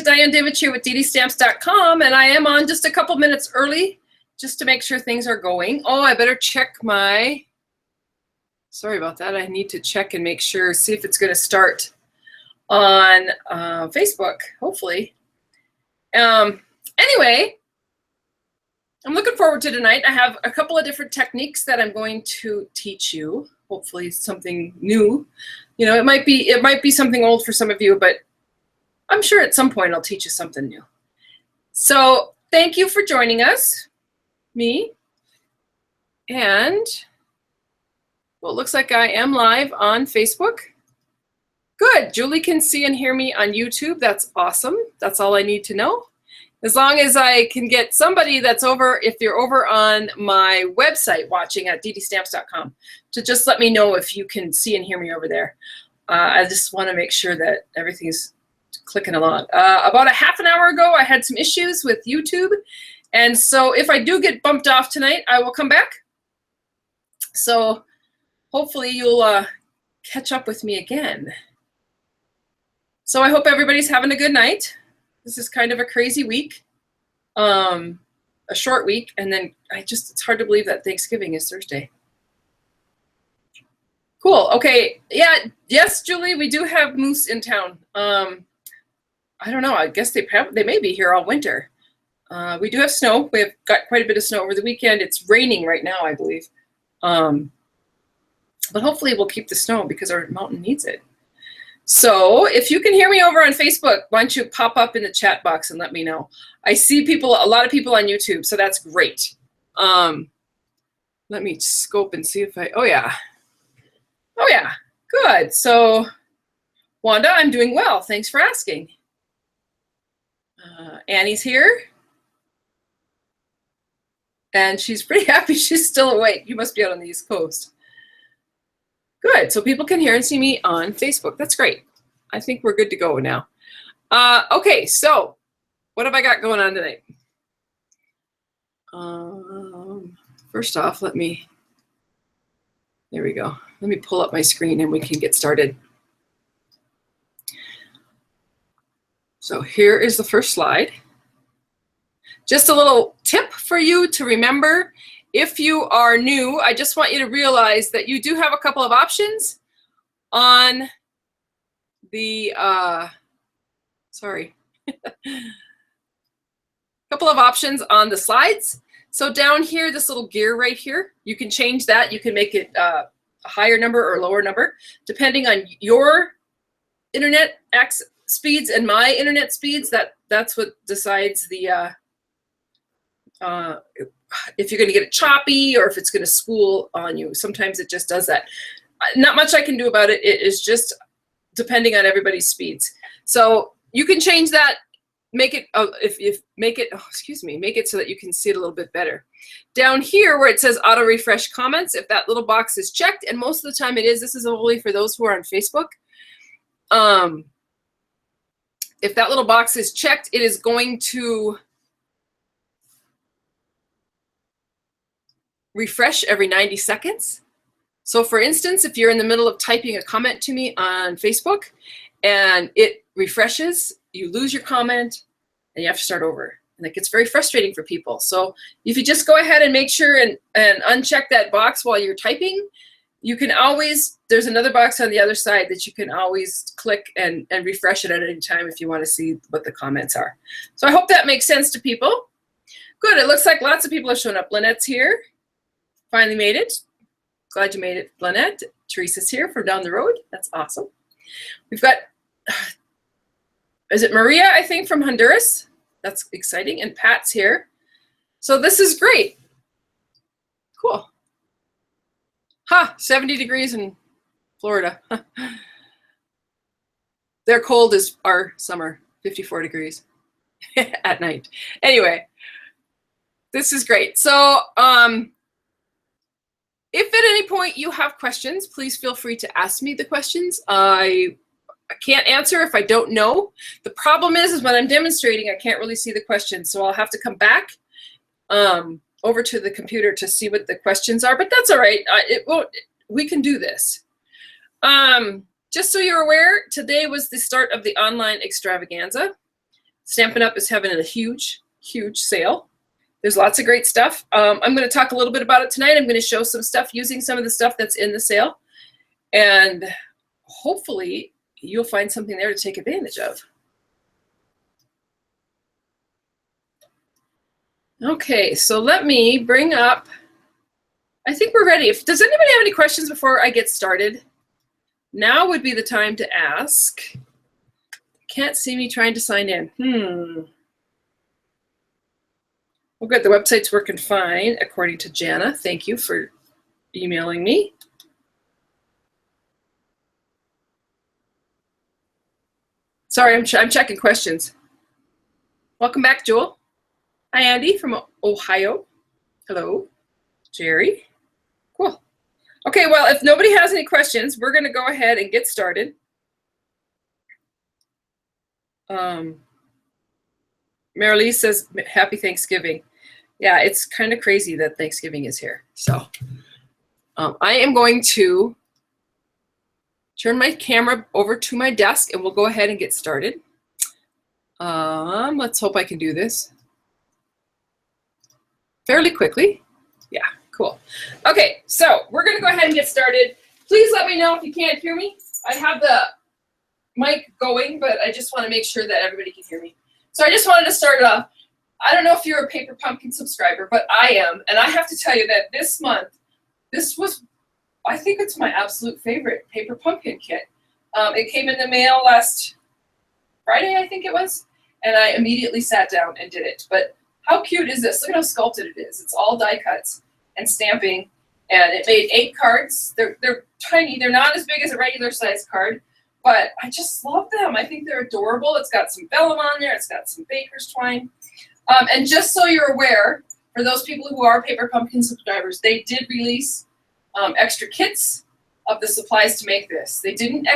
Diane Dimich here with DDStamps.com, and I am on just a couple minutes early just to make sure things are going. Oh, I better check my, sorry about that. I need to check and make sure, see if it's going to start on Facebook, hopefully. Anyway, I'm looking forward to tonight. I have a couple of different techniques that I'm going to teach you. Hopefully something new. You know, it might be something old for some of you, but I'm sure at some point I'll teach you something new. So thank you for joining us, me. And well, it looks like I am live on Facebook. Good, Julie can see and hear me on YouTube. That's awesome. That's all I need to know. As long as I can get somebody that's over, if you're over on my website watching at DDStamps.com, to just let me know if you can see and hear me over there. I just want to make sure that everything's clicking along. About a half an hour ago, I had some issues with YouTube. And so if I do get bumped off tonight, I will come back. So hopefully you'll catch up with me again. So I hope everybody's having a good night. This is kind of a crazy week, a short week. And then it's hard to believe that Thanksgiving is Thursday. Cool. Okay. Yeah. Yes, Julie, we do have moose in town. I don't know. I guess they may be here all winter. We do have snow. We have got quite a bit of snow over the weekend. It's raining right now, I believe. But hopefully we'll keep the snow because our mountain needs it. So if you can hear me over on Facebook, why don't you pop up in the chat box and let me know. I see a lot of people on YouTube, so that's great. Let me scope and see if oh yeah. Oh yeah, good. So Wanda, I'm doing well. Thanks for asking. Annie's here. And she's pretty happy she's still awake. You must be out on the East Coast. Good, so people can hear and see me on Facebook. That's great. I think we're good to go now. Okay, so what have I got going on tonight? First off, there we go. Let me pull up my screen and we can get started. So here is the first slide. Just a little tip for you to remember. If you are new, I just want you to realize that you do have a couple of options on the, couple of options on the slides. So down here, this little gear right here, you can change that. You can make it a higher number or lower number, depending on your internet access speeds and my internet speeds. That's what decides the if you're going to get it choppy or if it's going to spool on you. Sometimes it just does that. Not much I can do about it. It is just depending on everybody's speeds. So you can change that. Make it make it so that you can see it a little bit better. Down here where it says auto refresh comments, if that little box is checked, and most of the time it is, this is only for those who are on Facebook. If that little box is checked, it is going to refresh every 90 seconds. So for instance, if you're in the middle of typing a comment to me on Facebook and it refreshes, you lose your comment and you have to start over. And it gets very frustrating for people. So if you just go ahead and make sure and uncheck that box while you're typing, you can always, there's another box on the other side that you can always click and refresh it at any time if you want to see what the comments are. So I hope that makes sense to people. Good, it looks like lots of people have shown up. Lynette's here. Finally made it. Glad you made it, Lynette. Teresa's here from down the road. That's awesome. We've got, is it Maria, I think, from Honduras? That's exciting. And Pat's here. So this is great. Cool. 70 degrees in Florida. Their cold is our summer, 54 degrees at night. Anyway, this is great. So, if at any point you have questions, please feel free to ask me the questions. I can't answer if I don't know. The problem is when I'm demonstrating, I can't really see the questions. So I'll have to come back over to the computer to see what the questions are, but that's all right. We can do this. Just so you're aware, today was the start of the online extravaganza. Stampin' Up is having a huge, huge sale. There's lots of great stuff. I'm going to talk a little bit about it tonight. I'm going to show some stuff using some of the stuff that's in the sale. And hopefully you'll find something there to take advantage of. Okay, so let me bring up, I think we're ready. Does anybody have any questions before I get started? Now would be the time to ask. Can't see me trying to sign in. Well, good, the website's working fine, according to Jana. Thank you for emailing me. Sorry, I'm checking questions. Welcome back, Joel. Hi, Andy from Ohio. Hello, Jerry. Cool. Okay, well, if nobody has any questions, we're going to go ahead and get started. Marilee says, happy Thanksgiving. Yeah, it's kind of crazy that Thanksgiving is here. So I am going to turn my camera over to my desk and we'll go ahead and get started. Let's hope I can do this fairly quickly. Yeah, cool. Okay, so we're going to go ahead and get started. Please let me know if you can't hear me. I have the mic going, but I just want to make sure that everybody can hear me. So I just wanted to start off. I don't know if you're a Paper Pumpkin subscriber, but I am. And I have to tell you that this month, this was, I think it's my absolute favorite Paper Pumpkin kit. It came in the mail last Friday, I think it was. And I immediately sat down and did it. But how cute is this? Look at how sculpted it is. It's all die cuts and stamping. And it made 8 cards. They're tiny. They're not as big as a regular size card. But I just love them. I think they're adorable. It's got some vellum on there. It's got some baker's twine. And just so you're aware, for those people who are Paper Pumpkin subscribers, they did release extra kits of the supplies to make this. They didn't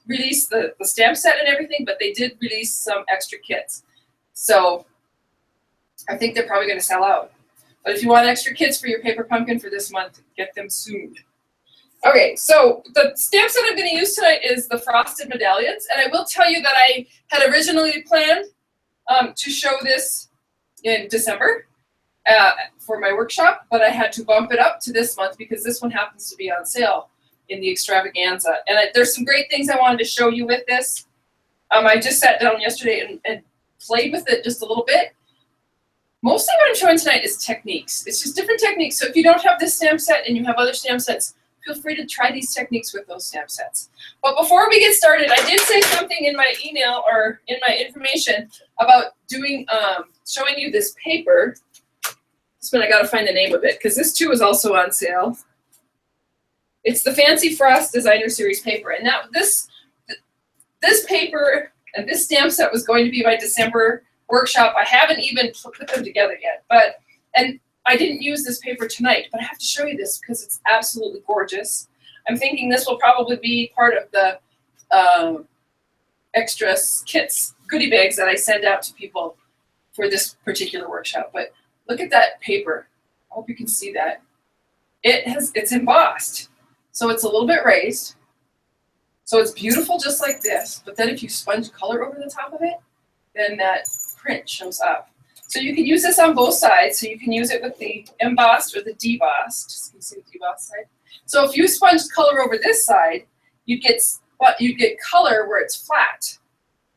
release the stamp set and everything, but they did release some extra kits. So I think they're probably going to sell out. But if you want extra kits for your Paper Pumpkin for this month, get them soon. Okay, so the stamps that I'm going to use tonight is the frosted medallions. And I will tell you that I had originally planned to show this in December for my workshop, but I had to bump it up to this month because this one happens to be on sale in the Extravaganza. And there's some great things I wanted to show you with this. I just sat down yesterday and played with it just a little bit. Mostly what I'm showing tonight is techniques. It's just different techniques. So if you don't have this stamp set and you have other stamp sets, feel free to try these techniques with those stamp sets. But before we get started, I did say something in my email or in my information about doing, showing you this paper. This one I gotta find the name of it because this too is also on sale. It's the Fancy Frost Designer Series paper. And now this paper and this stamp set was going to be my December workshop. I haven't even put them together yet, and I didn't use this paper tonight, but I have to show you this because it's absolutely gorgeous. I'm thinking this will probably be part of the extra kits, goodie bags that I send out to people for this particular workshop. But look at that paper. I hope you can see that. It's embossed, so it's a little bit raised. So it's beautiful just like this, but then if you sponge color over the top of it, then that print shows up. So you can use this on both sides. So you can use it with the embossed or the debossed. Just can you see the debossed side? So if you sponged color over this side, you'd get color where it's flat,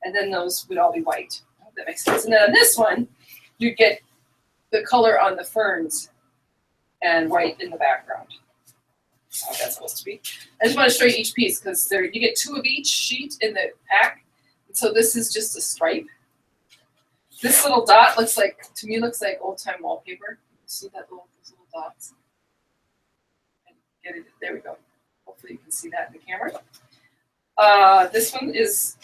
and then those would all be white. I hope that makes sense. And then on this one, you'd get the color on the ferns and white in the background. That's how that's supposed to be. I just want to show you each piece because you get 2 of each sheet in the pack. And so this is just a stripe. This little dot looks like old-time wallpaper. You see that those little dots? Get it. There we go. Hopefully you can see that in the camera. This one is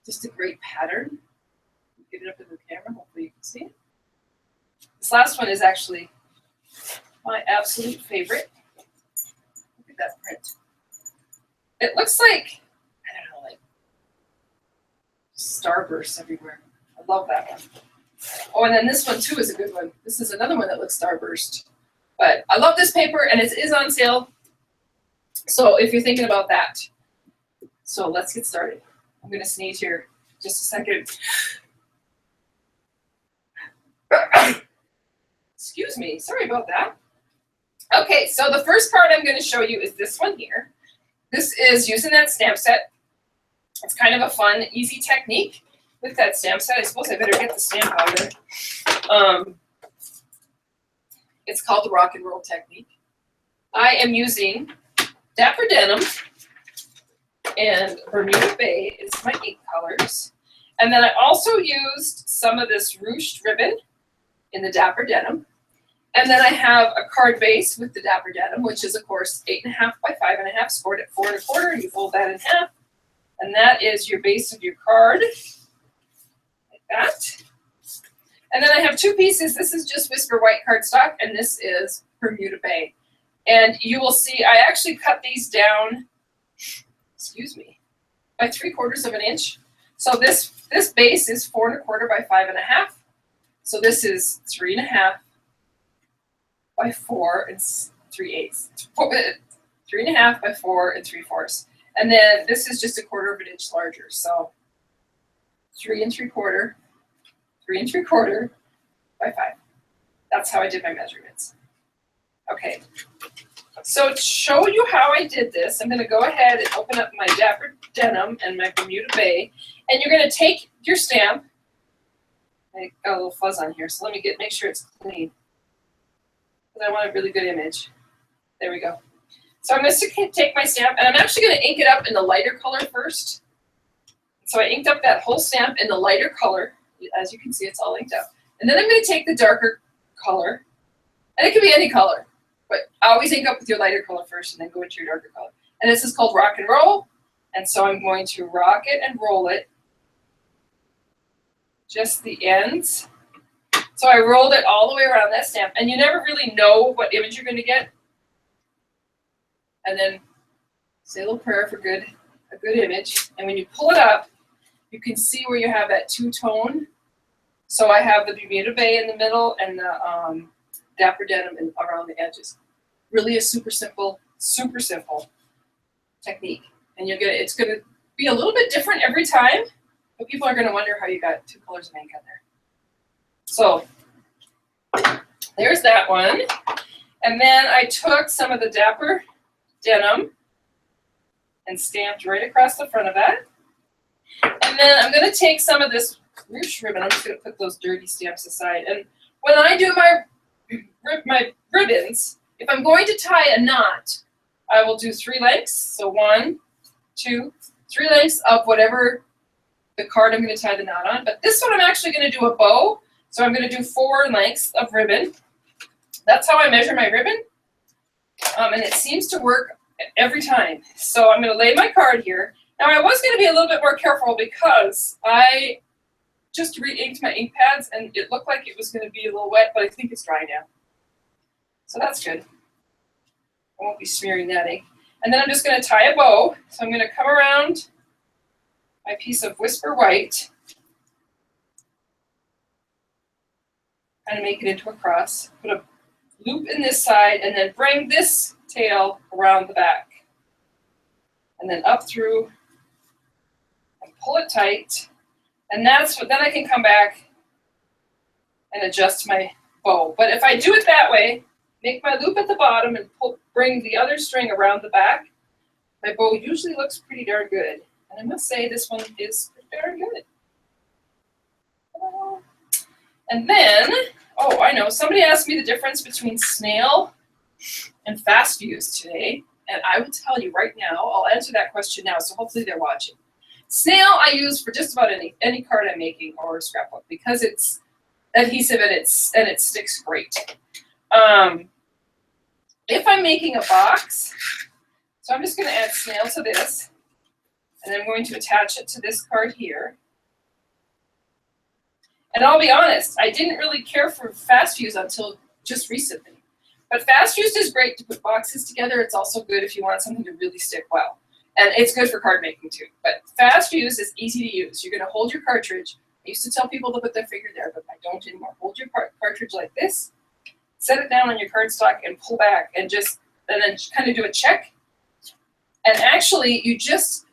just a great pattern. Get it up in the camera. Hopefully you can see it. This last one is actually my absolute favorite. Look at that print. It looks like, I don't know, like starbursts everywhere. I love that one. Oh, and then this one too is a good one. This is another one that looks starburst. But I love this paper, and it is on sale. So if you're thinking about that. So let's get started. I'm going to sneeze here just a second. Excuse me, sorry about that. Okay, so the first card I'm going to show you is this one here. This is using that stamp set. It's kind of a fun, easy technique with that stamp set. I suppose I better get the stamp out there. It's called the rock and roll technique. I am using Dapper Denim and Bermuda Bay is my ink colors. And then I also used some of this ruched ribbon in the Dapper Denim. And then I have a card base with the Dapper Denim, which is, of course, 8.5 by 5.5, scored at 4 1/4, and you fold that in half. And that is your base of your card, like that. And then I have two pieces. This is just Whisper White cardstock, and this is Bermuda Bay. And you will see I actually cut these down, excuse me, by 3/4 of an inch. So this base is 4 1/4 by 5.5. So this is 3.5 by 4 3/8. 3.5 by 4 3/4. And then this is just 1/4 of an inch larger. So 3 3/4, 3 3/4 by 5. That's how I did my measurements. Okay. So to show you how I did this, I'm going to go ahead and open up my Dapper Denim and my Bermuda Bay. And you're going to take your stamp. I got a little fuzz on here, so let me make sure it's clean. Because I want a really good image. There we go. So I'm going to take my stamp, and I'm actually going to ink it up in the lighter color first. So I inked up that whole stamp in the lighter color. As you can see, it's all inked up. And then I'm going to take the darker color, and it can be any color, but always ink up with your lighter color first and then go into your darker color. And this is called Rock and Roll, and so I'm going to rock it and roll it, just the ends. So I rolled it all the way around that stamp, and you never really know what image you're going to get. And then say a little prayer for a good image. And when you pull it up, you can see where you have that two-tone. So I have the Bermuda Bay in the middle and the Dapper Denim around the edges. Really a super simple technique. And you'll get it's going to be a little bit different every time, but people are going to wonder how you got two colors of ink on there. So there's that one. And then I took some of the Dapper Denim and stamped right across the front of that. And then I'm going to take some of this ruched ribbon. I'm just going to put those dirty stamps aside. And when I do my ribbons, if I'm going to tie a knot, I will do 3 lengths. So 1, 2, 3 lengths of whatever the card I'm going to tie the knot on. But this one I'm actually going to do a bow. So I'm going to do 4 lengths of ribbon. That's how I measure my ribbon. And it seems to work every time. So I'm going to lay my card here. Now I was going to be a little bit more careful because I just re-inked my ink pads and it looked like it was going to be a little wet, but I think it's dry now. So that's good. I won't be smearing that ink. And then I'm just going to tie a bow. So I'm going to come around my piece of Whisper White, kind of make it into a cross, put a loop in this side, and then bring this tail around the back. And then up through and pull it tight. And that's what, then I can come back and adjust my bow. But if I do it that way, make my loop at the bottom and bring the other string around the back, my bow usually looks pretty darn good. And I must say this one is pretty darn good. And then, oh, I know, somebody asked me the difference between snail and fast fuse today. And I will tell you right now, I'll answer that question now, so hopefully they're watching. Snail I use for just about any card I'm making or scrapbook because it's adhesive and it sticks great. If I'm making a box, so I'm just going to add snail to this, and I'm going to attach it to this card here. And I'll be honest, I didn't really care for fast fuse until just recently. But fast fuse is great to put boxes together. It's also good if you want something to really stick well. And it's good for card making too. But fast fuse is easy to use. You're going to hold your cartridge. I used to tell people to put their finger there, but I don't anymore. Hold your cartridge like this, set it down on your cardstock, and pull back, and then kind of do a check. And actually, it's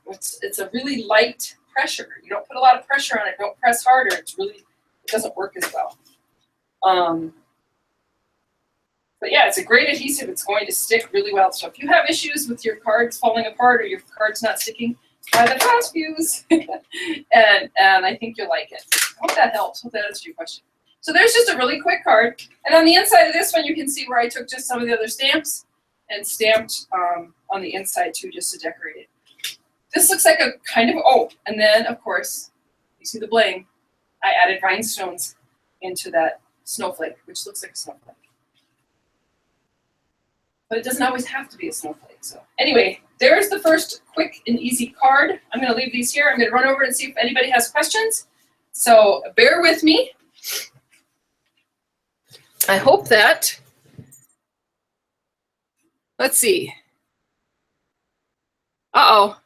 a really light pressure. You don't put a lot of pressure on it. Don't press harder. It doesn't work as well. But yeah, it's a great adhesive. It's going to stick really well. So if you have issues with your cards falling apart or your cards not sticking, try the fast fuse. and I think you'll like it. I hope that helps. Hope that answers your question. So there's just a really quick card. And on the inside of this one, you can see where I took just some of the other stamps and stamped on the inside too, just to decorate it. This looks like a kind of, oh, and then of course, you see the bling. I added rhinestones into that snowflake, which looks like a snowflake. But it doesn't always have to be a snowflake. So anyway, there's the first quick and easy card. I'm going to leave these here. I'm going to run over and see if anybody has questions. So bear with me. I hope that, let's see. Uh-oh.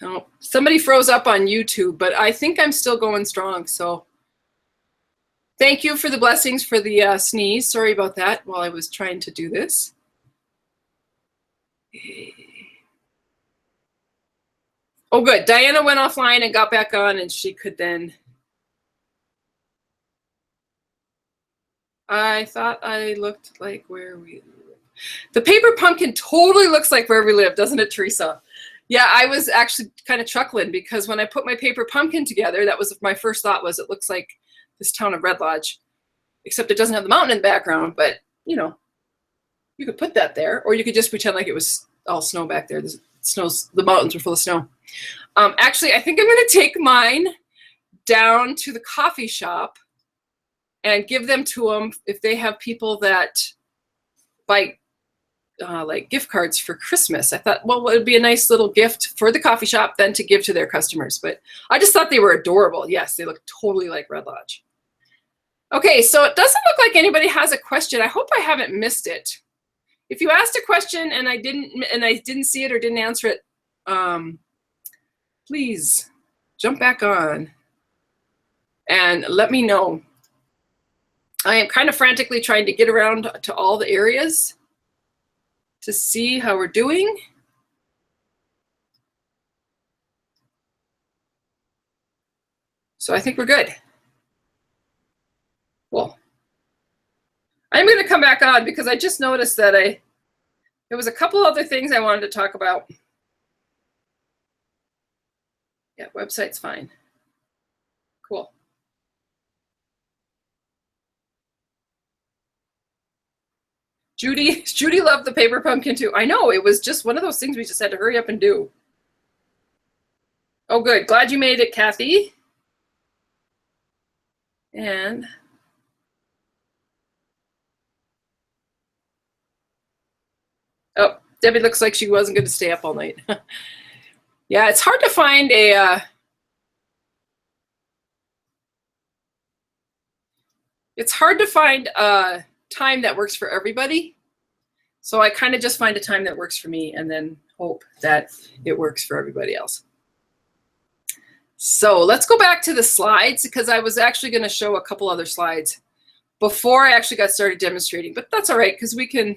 Oh, somebody froze up on YouTube, but I think I'm still going strong. So thank you for the blessings for the sneeze. Sorry about that while I was trying to do this. Oh, good. Diana went offline and got back on, and she could then. I thought I looked like where we live. The paper pumpkin totally looks like where we live, doesn't it, Teresa? Yeah, I was actually kind of chuckling because when I put my paper pumpkin together, that was my first thought was it looks like this town of Red Lodge, except it doesn't have the mountain in the background, but you know, you could put that there, or you could just pretend like it was all snow back there. The mountains were full of snow. Actually, I think I'm gonna take mine down to the coffee shop and give them to them if they have people that buy like gift cards for Christmas. I thought, well, it would be a nice little gift for the coffee shop then to give to their customers. But I just thought they were adorable. Yes, they look totally like Red Lodge. Okay, so it doesn't look like anybody has a question. I hope I haven't missed it. If you asked a question and I didn't see it or didn't answer it, please jump back on and let me know. I am kind of frantically trying to get around to all the areas to see how we're doing. So I think we're good. Cool. I'm going to come back on because I just noticed that there was a couple other things I wanted to talk about. Yeah, website's fine. Cool. Judy loved the paper pumpkin too. I know, it was just one of those things we just had to hurry up and do. Oh, good. Glad you made it, Kathy. And oh, Debbie looks like she wasn't going to stay up all night. Yeah, it's hard to find a time that works for everybody. So I kind of just find a time that works for me and then hope that it works for everybody else. So let's go back to the slides because I was actually going to show a couple other slides before I actually got started demonstrating, but that's all right because we can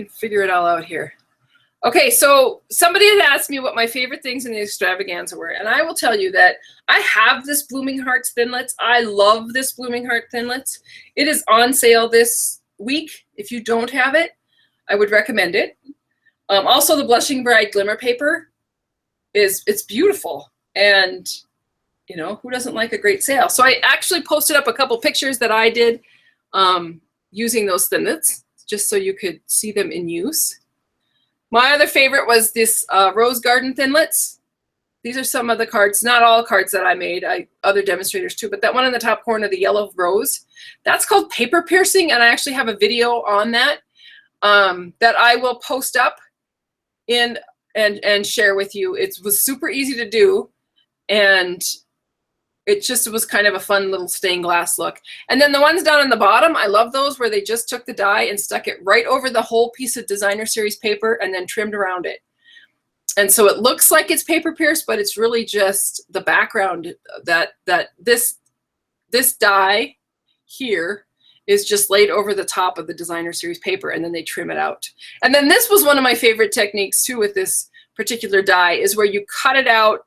figure it all out here. Okay, so somebody had asked me what my favorite things in the extravaganza were, and I will tell you that I have this Blooming Hearts Thinlits. I love this Blooming Heart Thinlits. It is on sale this week. If you don't have it, I would recommend it. Also, the Blushing Bride Glimmer Paper it's beautiful, and you know, who doesn't like a great sale? So I actually posted up a couple pictures that I did using those Thinlits, just so you could see them in use. My other favorite was this Rose Garden Thinlits. These are some of the cards, not all cards that I made, other demonstrators too, but that one in the top corner, the yellow rose, that's called paper piercing, and I actually have a video on that that I will post up and share with you. It was super easy to do, and it was kind of a fun little stained glass look. And then the ones down in the bottom, I love those where they just took the die and stuck it right over the whole piece of designer series paper and then trimmed around it. And so it looks like it's paper pierced, but it's really just the background that this die here is just laid over the top of the designer series paper, and then they trim it out. And then this was one of my favorite techniques too with this particular die, is where you cut it out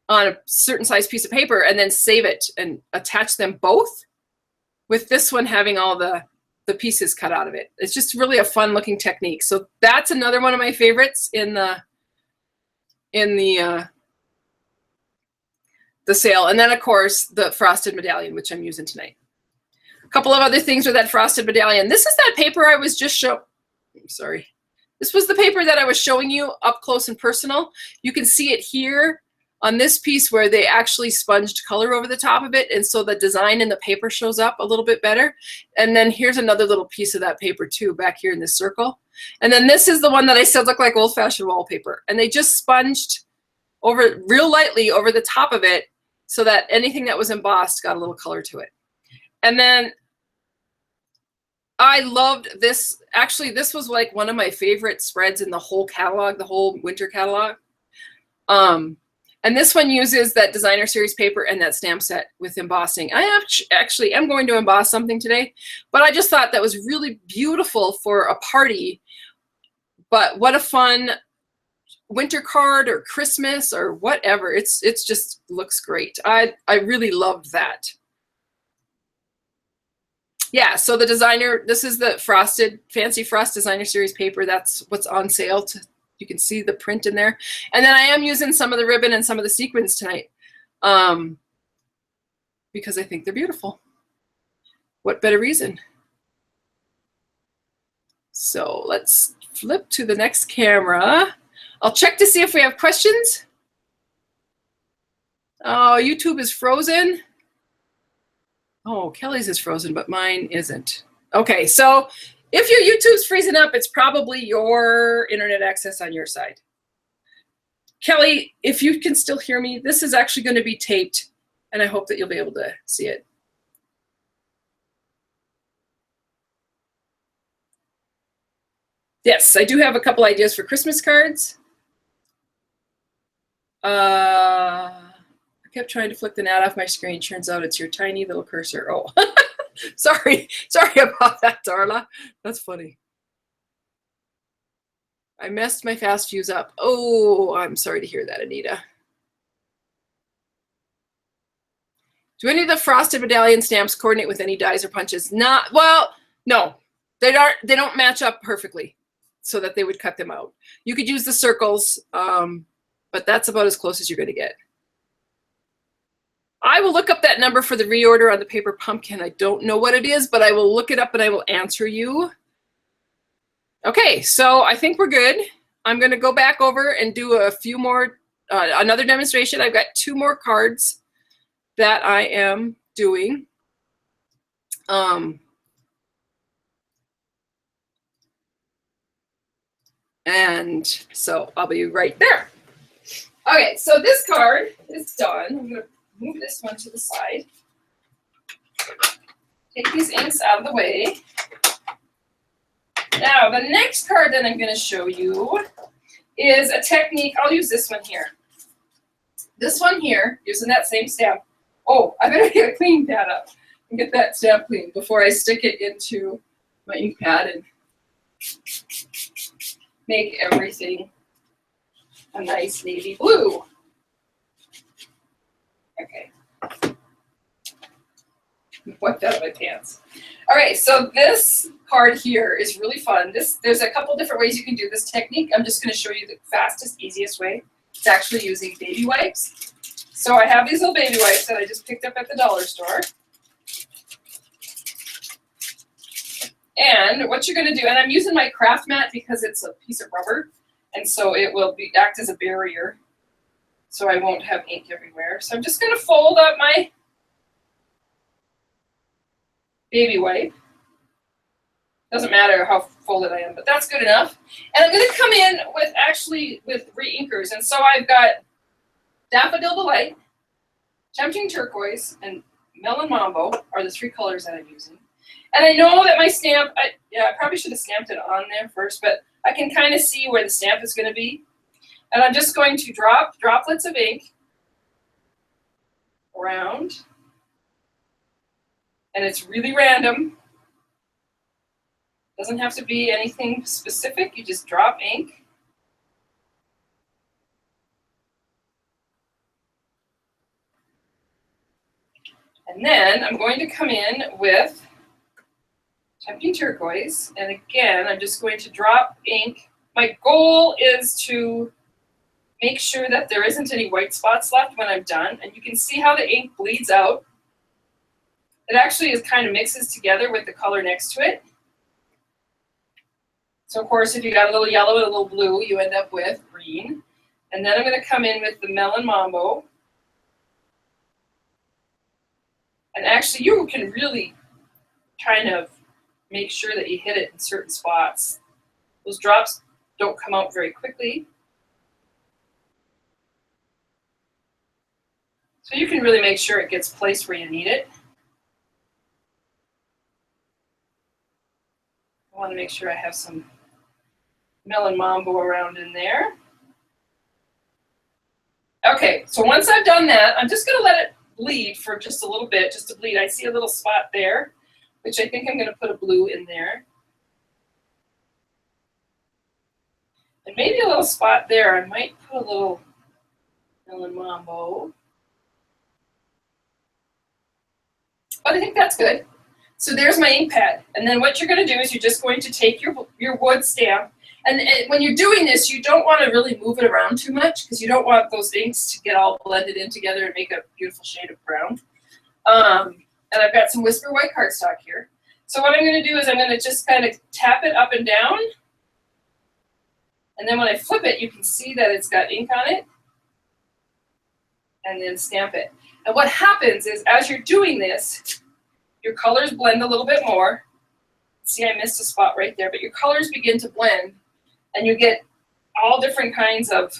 on a certain size piece of paper and then save it and attach them both, with this one having all the pieces cut out of it. It's just really a fun looking technique. So that's another one of my favorites in the sale. And then of course the frosted medallion, which I'm using tonight. A couple of other things with that frosted medallion. This is that paper I was just sorry. This was the paper that I was showing you up close and personal. You can see it here on this piece where they actually sponged color over the top of it. And so the design in the paper shows up a little bit better. And then here's another little piece of that paper too, back here in this circle. And then this is the one that I said looked like old-fashioned wallpaper. And they just sponged over real lightly over the top of it so that anything that was embossed got a little color to it. And then I loved this. Actually, this was like one of my favorite spreads in the whole catalog, the whole winter catalog. And this one uses that designer series paper and that stamp set with embossing. I actually am going to emboss something today, but I just thought that was really beautiful for a party. But what a fun winter card or Christmas or whatever. It's just looks great. I really loved that. Yeah, so the designer, this is the frosted, Fancy Frost designer series paper. That's what's on sale. You can see the print in there. And then I am using some of the ribbon and some of the sequins tonight because I think they're beautiful. What better reason? So let's flip to the next camera. I'll check to see if we have questions. Oh, YouTube is frozen. Oh, Kelly's is frozen, but mine isn't. Okay, so if your YouTube's freezing up, it's probably your internet access on your side. Kelly, if you can still hear me, this is actually going to be taped, and I hope that you'll be able to see it. Yes, I do have a couple ideas for Christmas cards. I kept trying to flick the gnat off my screen. Turns out it's your tiny little cursor. Oh, sorry about that, Darla. That's funny. I messed my fast fuse up. Oh, I'm sorry to hear that, Anita. Do any of the frosted medallion stamps coordinate with any dies or punches? Not well, no. They don't match up perfectly so that they would cut them out. You could use the circles, but that's about as close as you're going to get. I will look up that number for the reorder on the paper pumpkin. I don't know what it is, but I will look it up and I will answer you. Okay, so I think we're good. I'm going to go back over and do a few more, another demonstration. I've got 2 more cards that I am doing. And so I'll be right there. Okay, so this card is done. I'm going to move this one to the side. Take these inks out of the way. Now, the next card that I'm going to show you is a technique. I'll use this one here. This one here, using that same stamp. Oh, I better get a cleaning pad up and get that stamp clean before I stick it into my ink pad and make everything a nice navy blue. Okay. Wipe that out of my pants. All right, so this card here is really fun. There's a couple different ways you can do this technique. I'm just going to show you the fastest, easiest way. It's actually using baby wipes. So I have these little baby wipes that I just picked up at the dollar store. And what you're going to do, and I'm using my craft mat because it's a piece of rubber, and so it will act as a barrier, so I won't have ink everywhere. So I'm just going to fold up my baby wipe. Doesn't matter how folded I am, but that's good enough. And I'm going to come in with re-inkers. And so I've got Daffodil Delight, Tempting Turquoise, and Melon Mambo are the 3 colors that I'm using. And I know that my stamp, I probably should have stamped it on there first, but I can kind of see where the stamp is going to be. And I'm just going to drop droplets of ink around. And it's really random. Doesn't have to be anything specific. You just drop ink. And then I'm going to come in with Tempting Turquoise. And again, I'm just going to drop ink. My goal is to make sure that there isn't any white spots left when I'm done. And you can see how the ink bleeds out. It actually is kind of mixes together with the color next to it. So of course, if you got a little yellow and a little blue, you end up with green. And then I'm going to come in with the Melon Mambo. And actually, you can really kind of make sure that you hit it in certain spots. Those drops don't come out very quickly. So you can really make sure it gets placed where you need it. I want to make sure I have some Melon Mambo around in there. Okay, so once I've done that, I'm just going to let it bleed for just a little bit, just to bleed. I see a little spot there, which I think I'm going to put a blue in there. And maybe a little spot there. I might put a little Melon Mambo. But I think that's good. So there's my ink pad. And then what you're going to do is you're just going to take your wood stamp. And when you're doing this, you don't want to really move it around too much because you don't want those inks to get all blended in together and make a beautiful shade of brown. And I've got some Whisper White cardstock here. So what I'm going to do is I'm going to just kind of tap it up and down. And then when I flip it, you can see that it's got ink on it. And then stamp it. And what happens is as you're doing this, your colors blend a little bit more. See, I missed a spot right there, but your colors begin to blend. And you get all different kinds of,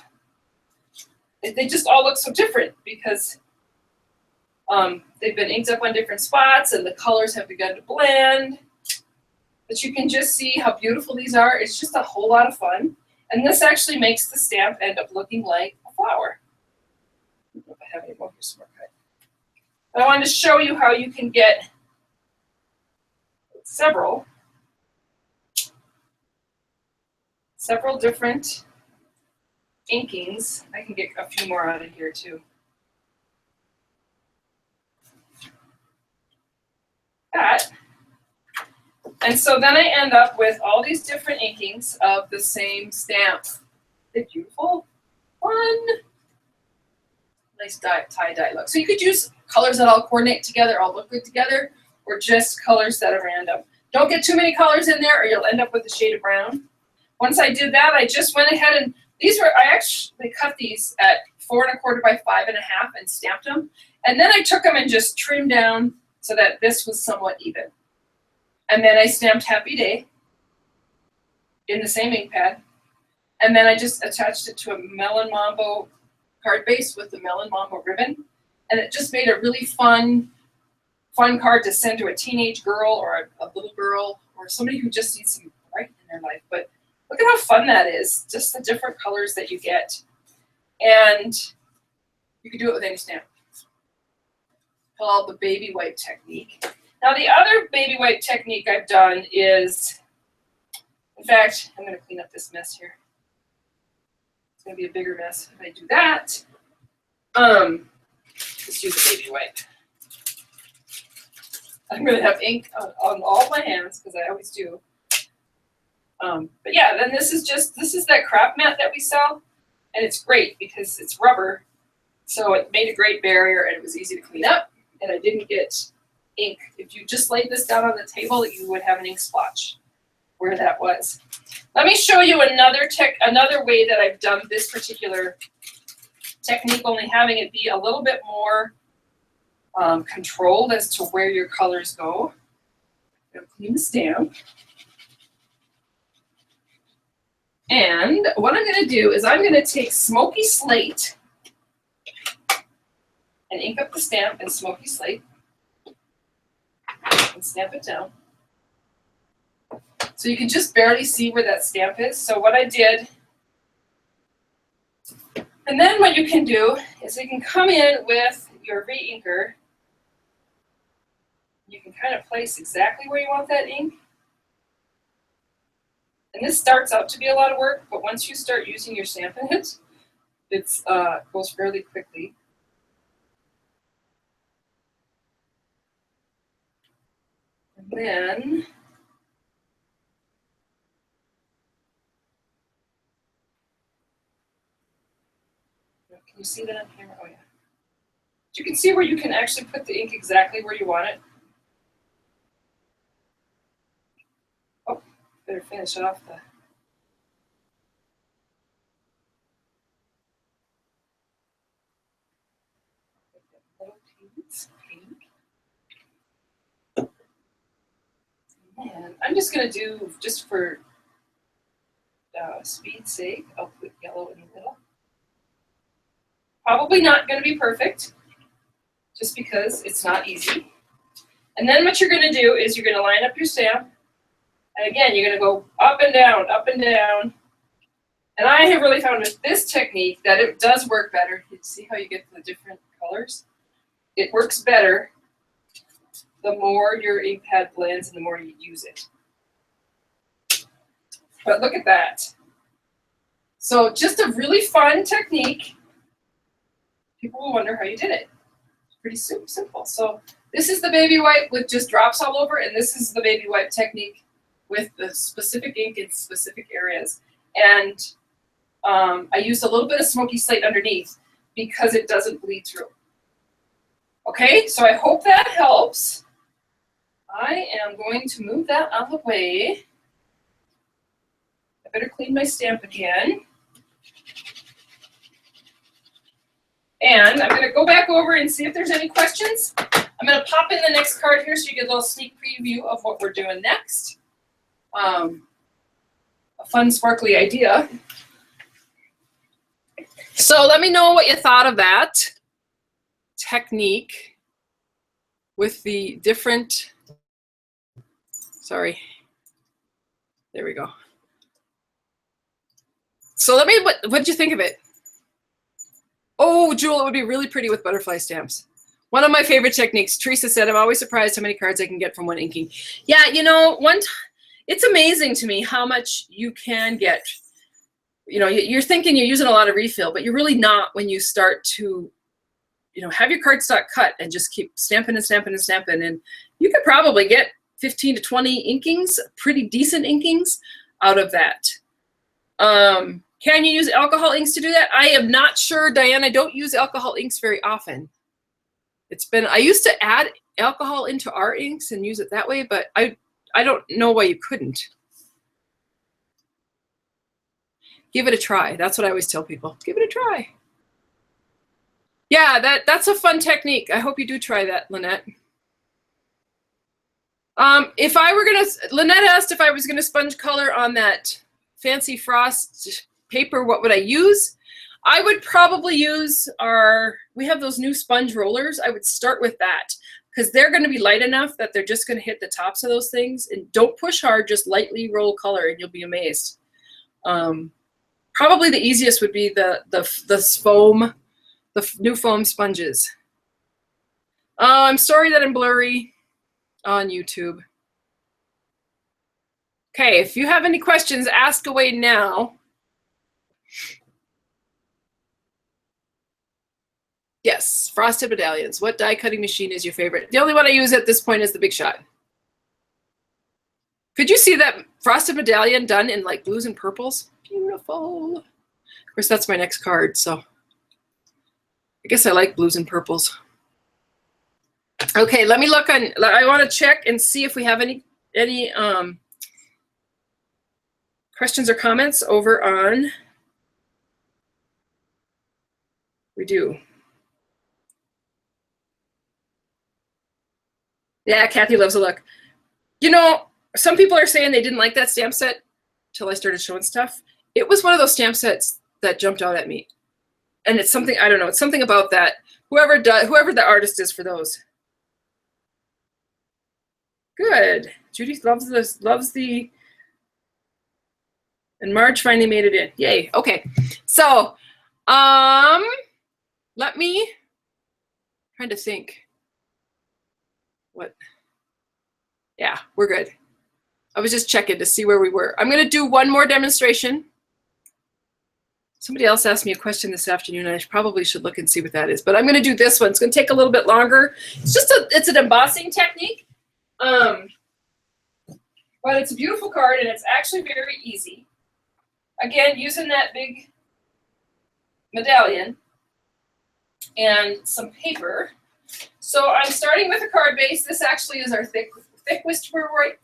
they just all look so different because they've been inked up on different spots and the colors have begun to blend. But you can just see how beautiful these are. It's just a whole lot of fun. And this actually makes the stamp end up looking like a flower. I don't know if I have any more. Here's some more cut. But I wanted to show you how you can get several different inkings. I can get a few more out of here too. That. And so then I end up with all these different inkings of the same stamp. They're beautiful, fun, nice tie-dye look. So you could use colors that all coordinate together, all look good together, or just colors that are random. Don't get too many colors in there or you'll end up with a shade of brown. Once I did that, I just went ahead and I actually cut these at 4 1/4 by 5 1/2 and stamped them. And then I took them and just trimmed down so that this was somewhat even. And then I stamped Happy Day in the same ink pad. And then I just attached it to a Melon Mambo card base with the Melon Mambo ribbon. And it just made a really fun card to send to a teenage girl or a little girl or somebody who just needs some bright in their life. But look at how fun that is, just the different colors that you get. And you can do it with any stamp. Called the baby wipe technique. Now the other baby wipe technique I've done is, in fact, I'm going to clean up this mess here. It's going to be a bigger mess if I do that. Let's use a baby wipe. I'm going to have ink on all my hands because I always do. But yeah, then this is that craft mat that we sell, and it's great because it's rubber, so it made a great barrier and it was easy to clean up, and I didn't get ink. If you just laid this down on the table, you would have an ink splotch where that was. Let me show you another way that I've done this particular technique, only having it be a little bit more controlled as to where your colors go. I'm going to clean the stamp. And what I'm going to do is I'm going to take Smoky Slate and ink up the stamp in Smoky Slate and stamp it down. So you can just barely see where that stamp is. So what I did, and then what you can do is you can come in with your re-inker. You can kind of place exactly where you want that ink. And this starts out to be a lot of work, but once you start using your stamp in it, it goes fairly quickly. then can you see that on camera? Oh yeah. You can see where you can actually put the ink exactly where you want it. Oh, better finish it off the. Little piece of pink. And I'm just gonna do, just for speed's sake, I'll put yellow in the middle. Probably not gonna be perfect, just because it's not easy. And then what you're gonna do is you're gonna line up your stamp. And again, you're gonna go up and down, up and down. And I have really found with this technique that it does work better. You see how you get the different colors? It works better the more your ink pad blends and the more you use it. But look at that. So just a really fun technique. People will wonder how you did it. Pretty simple. So this is the baby wipe with just drops all over, and this is the baby wipe technique with the specific ink in specific areas. And I used a little bit of smoky slate underneath because it doesn't bleed through. Okay, so I hope that helps. I am going to move that out of the way. I better clean my stamp again. And I'm going to go back over and see if there's any questions. I'm going to pop in the next card here so you get a little sneak preview of what we're doing next. A fun, sparkly idea. So let me know what you thought of that technique with the different, sorry, there we go. So let me, what did you think of it? Oh, Jewel, it would be really pretty with butterfly stamps. One of my favorite techniques. Teresa said, I'm always surprised how many cards I can get from one inking. Yeah, you know, it's amazing to me how much you can get. You know, you're thinking you're using a lot of refill, but you're really not when you start to, you know, have your cardstock cut and just keep stamping and stamping and stamping. And you could probably get 15 to 20 inkings, pretty decent inkings out of that. Can you use alcohol inks to do that? I am not sure, Diane. I don't use alcohol inks very often. I used to add alcohol into our inks and use it that way, but I don't know why you couldn't. Give it a try. That's what I always tell people. Give it a try. Yeah, that's a fun technique. I hope you do try that, Lynette. If I were gonna, Lynette asked if I was gonna sponge color on that fancy frost paper, what would I use? I would probably use we have those new sponge rollers. I would start with that because they're going to be light enough that they're just going to hit the tops of those things. And don't push hard, just lightly roll color and you'll be amazed. Probably the easiest would be the foam, the new foam sponges. I'm sorry that I'm blurry on YouTube. Okay, if you have any questions, ask away now. Yes, frosted medallions. What die cutting machine is your favorite? The only one I use at this point is the Big Shot. Could you see that frosted medallion done in like blues and purples? Beautiful. Of course, that's my next card, so I guess I like blues and purples. Okay, let me look on. I want to check and see if we have any questions or comments over on. We do. Yeah, Kathy loves a look. You know, some people are saying they didn't like that stamp set till I started showing stuff. It was one of those stamp sets that jumped out at me. And it's something, I don't know, it's something about that. Whoever the artist is for those. Good. Judy loves this, and Marge finally made it in. Yay. Okay. So, let me, trying to think. What? Yeah, we're good. I was just checking to see where we were. I'm going to do one more demonstration. Somebody else asked me a question this afternoon. I probably should look and see what that is, but I'm going to do this one. It's going to take a little bit longer. It's an embossing technique. But it's a beautiful card, and it's actually very easy. Again, using that big medallion and some paper. So I'm starting with a card base. This actually is our thick whisper white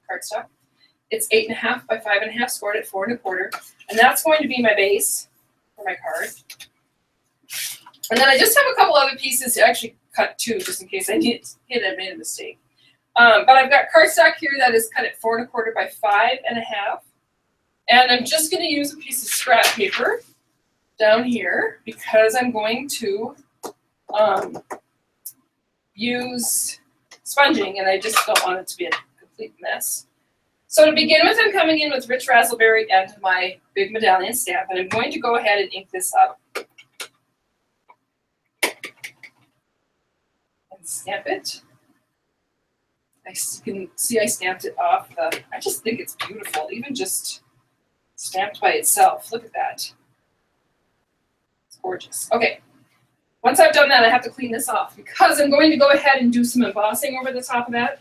cardstock. It's 8.5 by 5.5, scored at 4 1/4, and that's going to be my base for my card. And then I just have a couple other pieces to actually cut too, just in case I made a mistake. But I've got cardstock here that is cut at 4 1/4 by 5.5, and I'm just going to use a piece of scrap paper down here because I'm going to use sponging, and I just don't want it to be a complete mess. So to begin with, I'm coming in with Rich Razzleberry and my big medallion stamp, and I'm going to go ahead and ink this up and stamp it. You can see I stamped it off the, I just think it's beautiful, even just stamped by itself. Look at that. It's gorgeous. Okay, once I've done that, I have to clean this off because I'm going to go ahead and do some embossing over the top of that.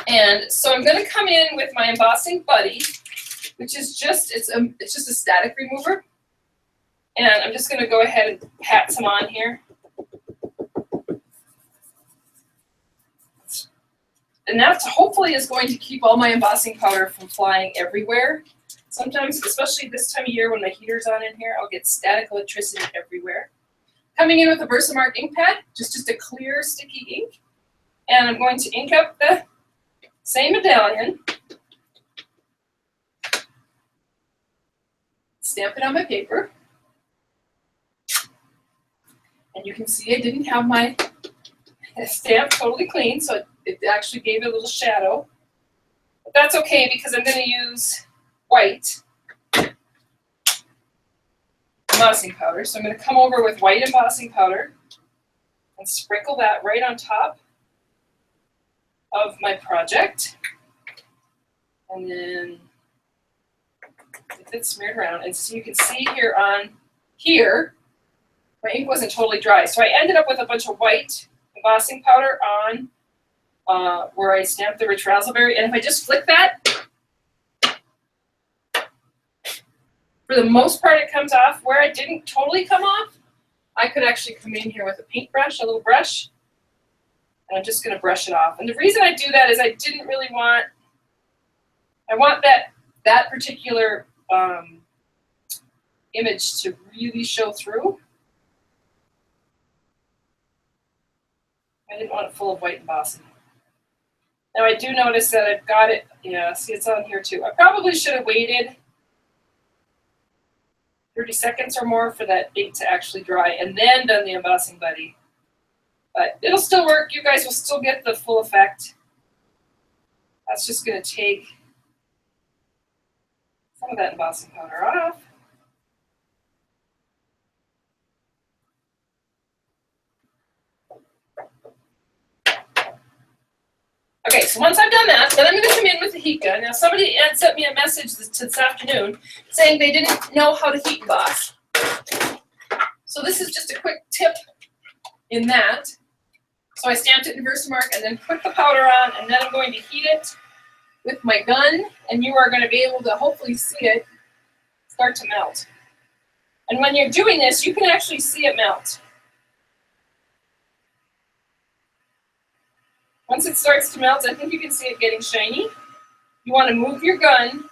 And so I'm going to come in with my embossing buddy, which is just, it's just a static remover. And I'm just going to go ahead and pat some on here. And that hopefully is going to keep all my embossing powder from flying everywhere. Sometimes, especially this time of year when my heater's on in here, I'll get static electricity everywhere. Coming in with a Versamark ink pad, just a clear sticky ink. And I'm going to ink up the same medallion, stamp it on my paper, and you can see I didn't have my stamp totally clean, so it actually gave it a little shadow. But that's okay because I'm going to use white embossing powder. So I'm going to come over with white embossing powder and sprinkle that right on top of my project, and then get it smeared around. And so you can see here on here, my ink wasn't totally dry, so I ended up with a bunch of white embossing powder on where I stamped the Rich Razzleberry. And if I just flick that, for the most part it comes off. Where it didn't totally come off, I could actually come in here with a paintbrush, a little brush, and I'm just going to brush it off. And the reason I do that is I didn't really want, I want that particular image to really show through. I didn't want it full of white embossing. Now I do notice that I've got it, yeah, see it's on here too. I probably should have waited 30 seconds or more for that ink to actually dry and then done the embossing buddy. But it'll still work. You guys will still get the full effect. That's just going to take some of that embossing powder off. Okay, so once I've done that, then I'm going to come in with the heat gun. Now somebody had sent me a message this afternoon saying they didn't know how to heat emboss. So this is just a quick tip in that. So I stamped it in Versamark and then put the powder on, and then I'm going to heat it with my gun, and you are going to be able to hopefully see it start to melt. And when you're doing this, you can actually see it melt. Once it starts to melt, I think you can see it getting shiny. You want to move your gun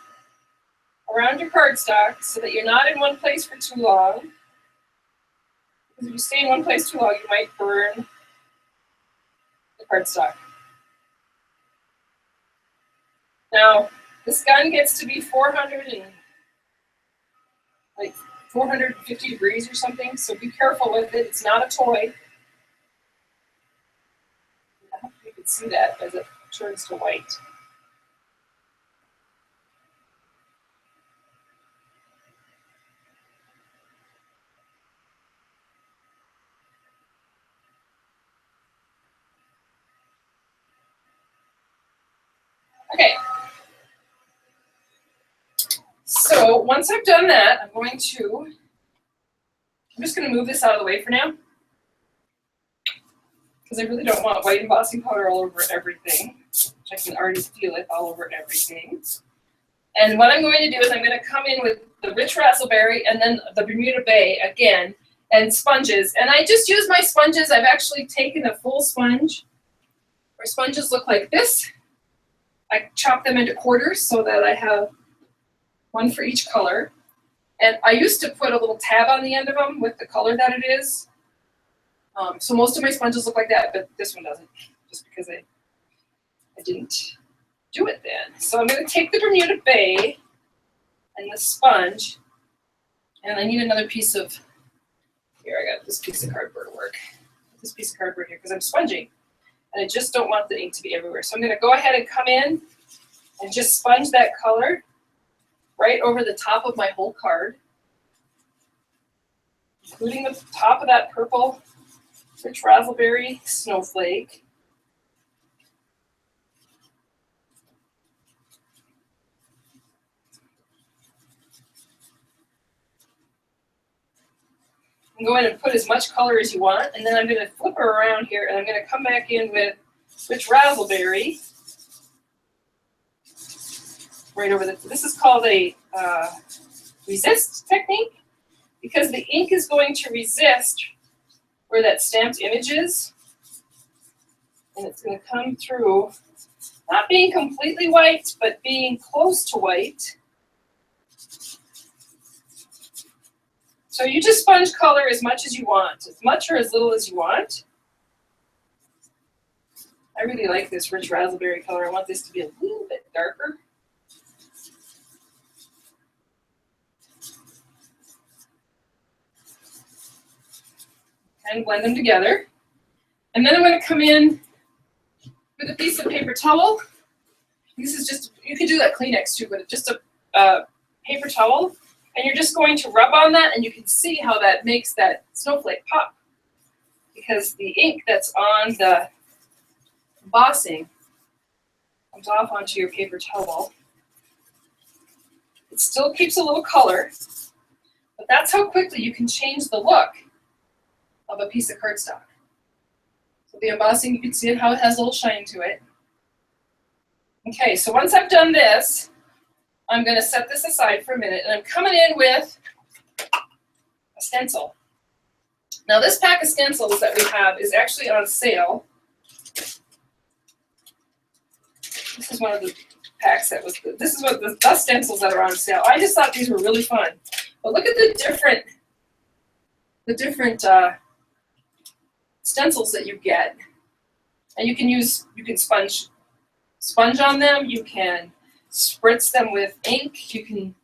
around your cardstock so that you're not in one place for too long. Because if you stay in one place too long, you might burn the cardstock. Now, this gun gets to be 450 degrees or something, so be careful with it. It's not a toy. I hope you can see that as it turns to white. Okay. So once I've done that, I'm just going to move this out of the way for now. because I really don't want white embossing powder all over everything. I can already feel it all over everything. And what I'm going to do is I'm going to come in with the rich raspberry and then the Bermuda Bay again, and sponges. And I just use my sponges. I've actually taken a full sponge. Our sponges look like this. I chop them into quarters so that I have one for each color. And I used to put a little tab on the end of them with the color that it is. So most of my sponges look like that, but this one doesn't, just because I didn't do it then. So I'm going to take the Bermuda Bay and the sponge, and I need another piece of, here, I got this piece of cardboard to work. This piece of cardboard here, because I'm sponging, and I just don't want the ink to be everywhere. So I'm going to go ahead and come in and just sponge that color right over the top of my whole card, including the top of that purple rich raspberry snowflake. I'm going to put as much color as you want, and then I'm going to flip her around here, and I'm going to come back in with rich raspberry right over the, this is called a resist technique, because the ink is going to resist where that stamped image is, and it's going to come through, not being completely white, but being close to white. So you just sponge color as much as you want, as much or as little as you want. I really like this rich raspberry color. I want this to be a little bit darker. And blend them together. And then I'm going to come in with a piece of paper towel. This is just, you could do that Kleenex too, but it's just a paper towel. And you're just going to rub on that, and you can see how that makes that snowflake pop, because the ink that's on the embossing comes off onto your paper towel. It still keeps a little color, but that's how quickly you can change the look of a piece of cardstock. So the embossing, you can see it, how it has a little shine to it. Okay, so once I've done this, I'm going to set this aside for a minute, and I'm coming in with a stencil. Now this pack of stencils that we have is actually on sale. This is one of the packs that was, this is what the stencils that are on sale. I just thought these were really fun. But look at the different stencils that you get. And you can sponge on them, you can spritz them with ink, you can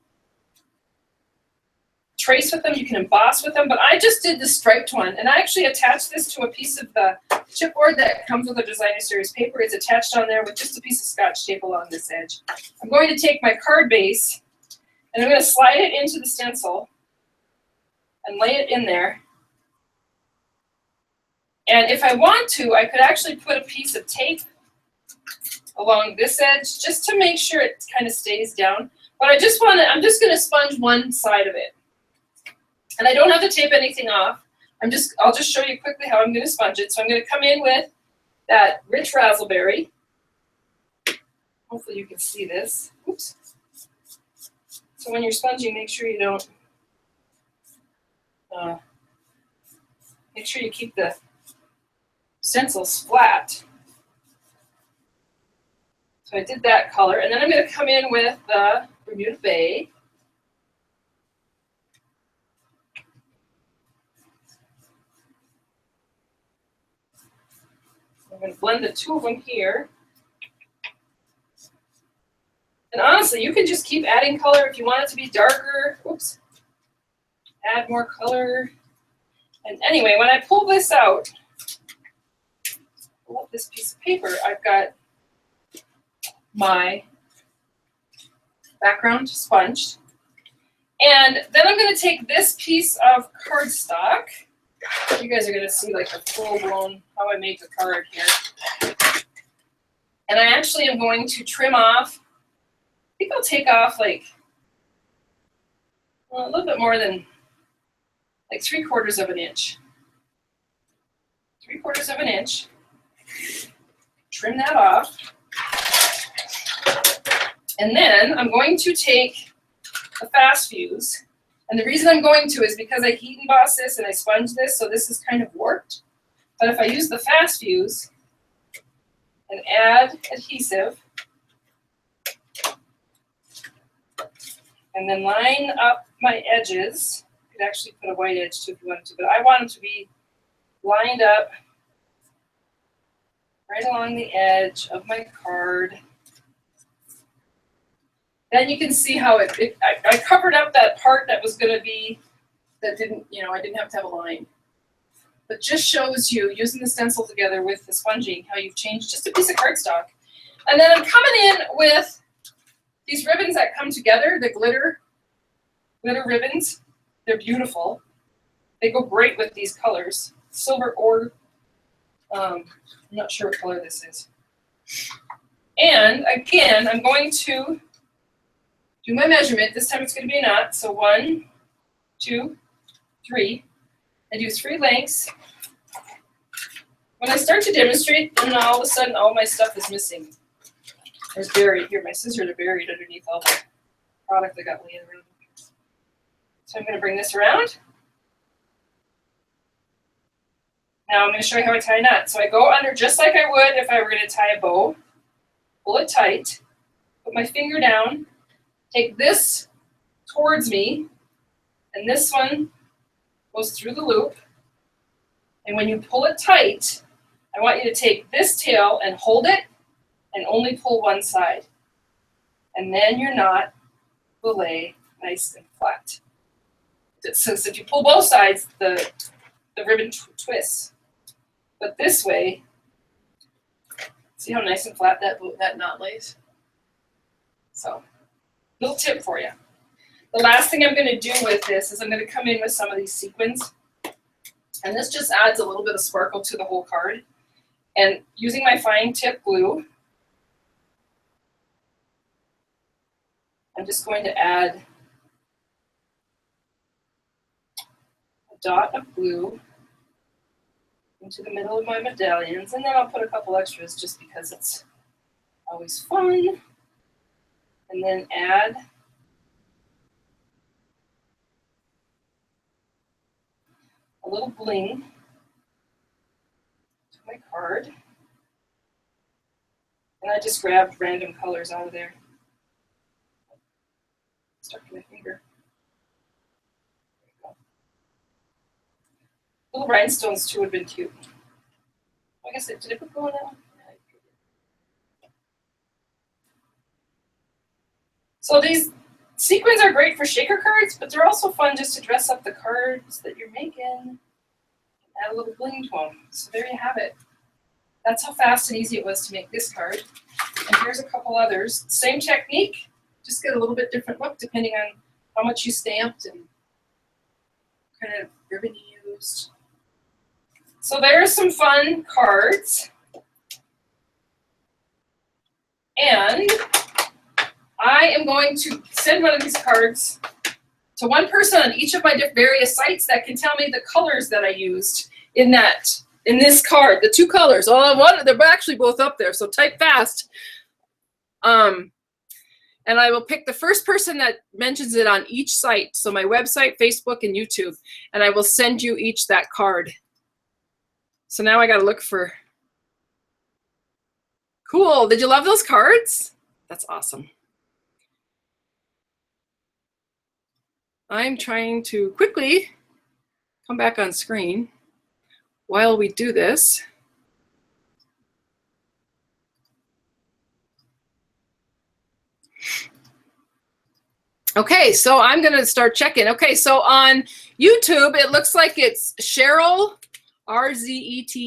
trace with them, you can emboss with them, but I just did the striped one, and I actually attached this to a piece of the chipboard that comes with a designer series paper. It's attached on there with just a piece of Scotch tape along this edge. I'm going to take my card base, and I'm going to slide it into the stencil and lay it in there. And if I want to, I could actually put a piece of tape along this edge just to make sure it kind of stays down. But I'm just going to sponge one side of it. And I don't have to tape anything off. I'll just show you quickly how I'm going to sponge it. So I'm going to come in with that rich raspberry. Hopefully you can see this. Oops. So when you're sponging, make sure you don't, make sure you keep the stencils flat. So I did that color, and then I'm going to come in with the Bermuda Bay. I'm going to blend the two of them here. And honestly, you can just keep adding color if you want it to be darker. Oops. Add more color. And anyway, when I pull this out, pull up this piece of paper, I've got my background sponged. And then I'm going to take this piece of cardstock. You guys are going to see like a full-blown how I make a card here. And I actually am going to trim off, I think I'll take off like a little bit more than like 3/4 of an inch. 3/4 of an inch. Trim that off. And then I'm going to take the fast fuse. And the reason I'm going to is because I heat emboss this and I sponge this, so this is kind of warped. But if I use the fast fuse and add adhesive, and then line up my edges, you could actually put a white edge too if you wanted to, but I want them to be lined up right along the edge of my card. Then you can see how I covered up that part that was going to be, that didn't, you know, I didn't have to have a line. But just shows you, using the stencil together with the sponging, how you've changed just a piece of cardstock. And then I'm coming in with these ribbons that come together, the glitter ribbons. They're beautiful. They go great with these colors, silver or, I'm not sure what color this is. And again, I'm going to do my measurement. This time it's going to be a knot. So 1, 2, 3. I do 3 lengths. When I start to demonstrate, then all of a sudden all my stuff is missing. It's buried here. My scissors are buried underneath all the product I got laying around. So I'm going to bring this around. Now I'm going to show you how I tie a knot. So I go under just like I would if I were going to tie a bow. Pull it tight. Put my finger down. Take this towards me. And this one goes through the loop. And when you pull it tight, I want you to take this tail and hold it and only pull one side. And then your knot will lay nice and flat. So if you pull both sides, the ribbon twists. But this way, see how nice and flat that knot lays? So, little tip for you. The last thing I'm going to do with this is I'm going to come in with some of these sequins. And this just adds a little bit of sparkle to the whole card. And using my fine tip glue, I'm just going to add a dot of glue into the middle of my medallions, and then I'll put a couple extras just because it's always fun. And then add a little bling to my card. And I just grabbed random colors out of there. Stuck in my finger. There you go. Little rhinestones too would have been cute. I guess did I put glue on that one? So these sequins are great for shaker cards, but they're also fun just to dress up the cards that you're making. Add a little bling to them. So there you have it. That's how fast and easy it was to make this card. And here's a couple others. Same technique, just get a little bit different look depending on how much you stamped and what kind of ribbon you used. So there's some fun cards. And I am going to send one of these cards to one person on each of my various sites that can tell me the colors that I used in this card, the 2 colors. They're actually both up there, so type fast. And I will pick the first person that mentions it on each site, so my website, Facebook, and YouTube, and I will send you each that card. So now I got to look for. Cool. Did you love those cards? That's awesome. I'm trying to quickly come back on screen while we do this. Okay, so I'm going to start checking. Okay, so on YouTube, it looks like it's Cheryl, R-Z-E-T-E-L-N-Y.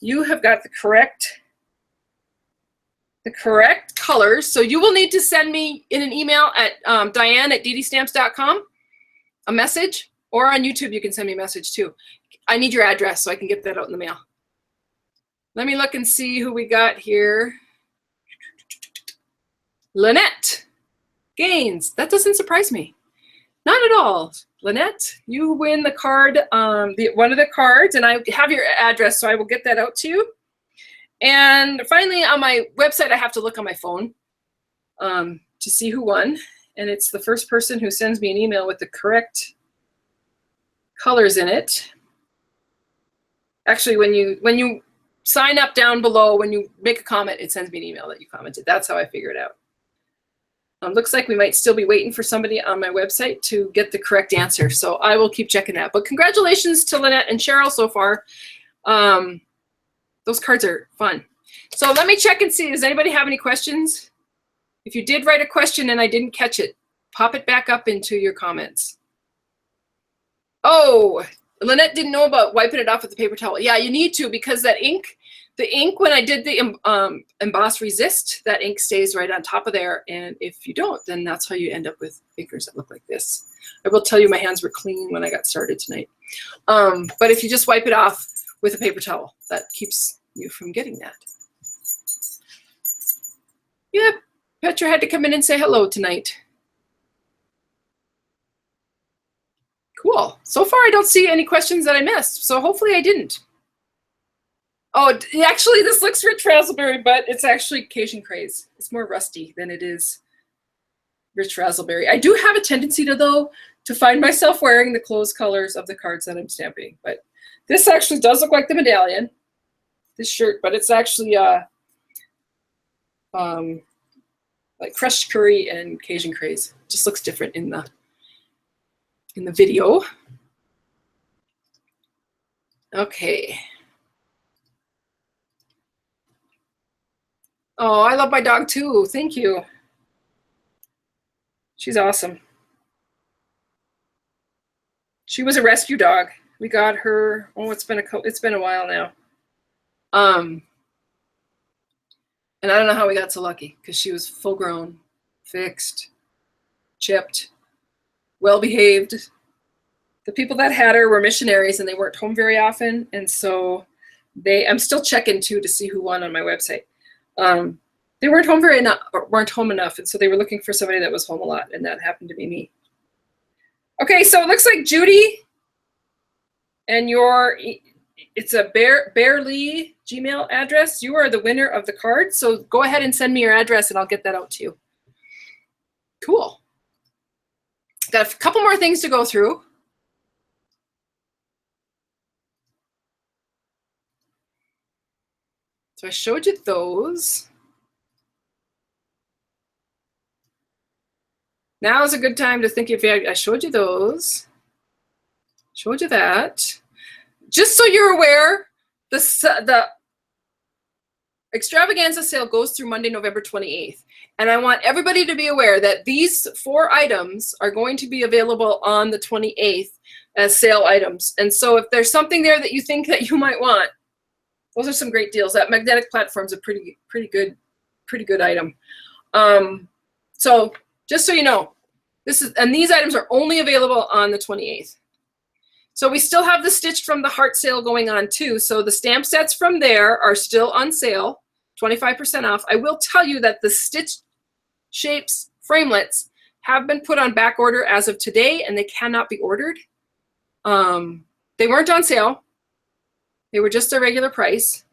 You have got the correct colors. So you will need to send me in an email at Diane@DDStamps.com a message, or on YouTube you can send me a message too. I need your address so I can get that out in the mail. Let me look and see who we got here. Lynette Gaines. That doesn't surprise me. Not at all. Lynette, you win the card, one of the cards, and I have your address, so I will get that out to you. And finally, on my website, I have to look on my phone to see who won. And it's the first person who sends me an email with the correct colors in it. Actually, when you sign up down below, when you make a comment, it sends me an email that you commented. That's how I figure it out. Looks like we might still be waiting for somebody on my website to get the correct answer. So I will keep checking that. But congratulations to Lynette and Cheryl so far. Those cards are fun. So let me check and see, does anybody have any questions? If you did write a question and I didn't catch it, pop it back up into your comments. Oh, Lynette didn't know about wiping it off with the paper towel. Yeah, you need to, because that ink, the ink, when I did the Emboss Resist, that ink stays right on top of there. And if you don't, then that's how you end up with fingers that look like this. I will tell you, my hands were clean when I got started tonight. But if you just wipe it off with a paper towel, that keeps you from getting that. Yep, Petra had to come in and say hello tonight. Cool. So far, I don't see any questions that I missed, so hopefully I didn't. Oh, actually, this looks rich raspberry, but it's actually Cajun craze. It's more rusty than it is rich raspberry. I do have a tendency to find myself wearing the clothes colors of the cards that I'm stamping, but this actually does look like the medallion, this shirt, but it's actually like crushed curry and Cajun craze. It just looks different in the video. Okay. Oh, I love my dog too. Thank you. She's awesome. She was a rescue dog. We got her, oh, it's been a while now. And I don't know how we got so lucky, because she was full grown, fixed, chipped, well behaved. The people that had her were missionaries and they weren't home very often. And so I'm still checking too to see who won on my website. They weren't home enough, and so they were looking for somebody that was home a lot, and that happened to be me. Okay, so it looks like Judy, and it's a Bear Lee Gmail address. You are the winner of the card, so go ahead and send me your address, and I'll get that out to you. Cool. Got a couple more things to go through. So I showed you those. Now is a good time to think, if I showed you those, showed you that. Just so you're aware, the Extravaganza sale goes through Monday, November 28th. And I want everybody to be aware that these 4 items are going to be available on the 28th as sale items. And so if there's something there that you think that you might want, those are some great deals. That magnetic platform's a pretty good item. So just so you know, these items are only available on the 28th. So we still have the Stitched from the Heart sale going on too. So the stamp sets from there are still on sale, 25% off. I will tell you that the Stitched Shapes framelits have been put on back order as of today, and they cannot be ordered. They weren't on sale. They were just a regular price.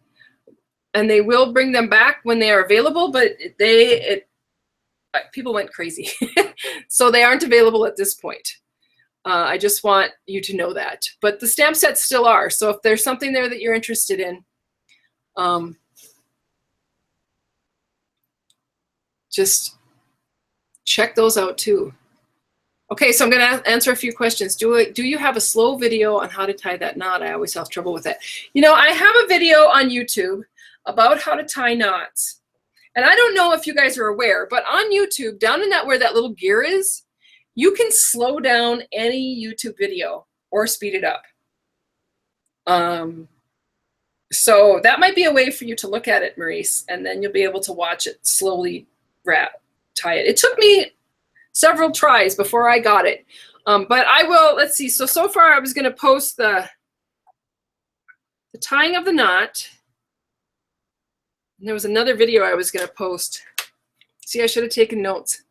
And they will bring them back when they are available, but people went crazy. So they aren't available at this point. I just want you to know that. But the stamp sets still are. So if there's something there that you're interested in, just check those out too. Okay, so I'm going to answer a few questions. Do you have a slow video on how to tie that knot? I always have trouble with that. You know, I have a video on YouTube about how to tie knots. And I don't know if you guys are aware, but on YouTube, down in that where that little gear is, you can slow down any YouTube video or speed it up. So that might be a way for you to look at it, Maurice, and then you'll be able to watch it slowly tie it. It took me several tries before I got it. But I will, let's see. So far I was going to post the tying of the knot. And there was another video I was going to post. See, I should have taken notes.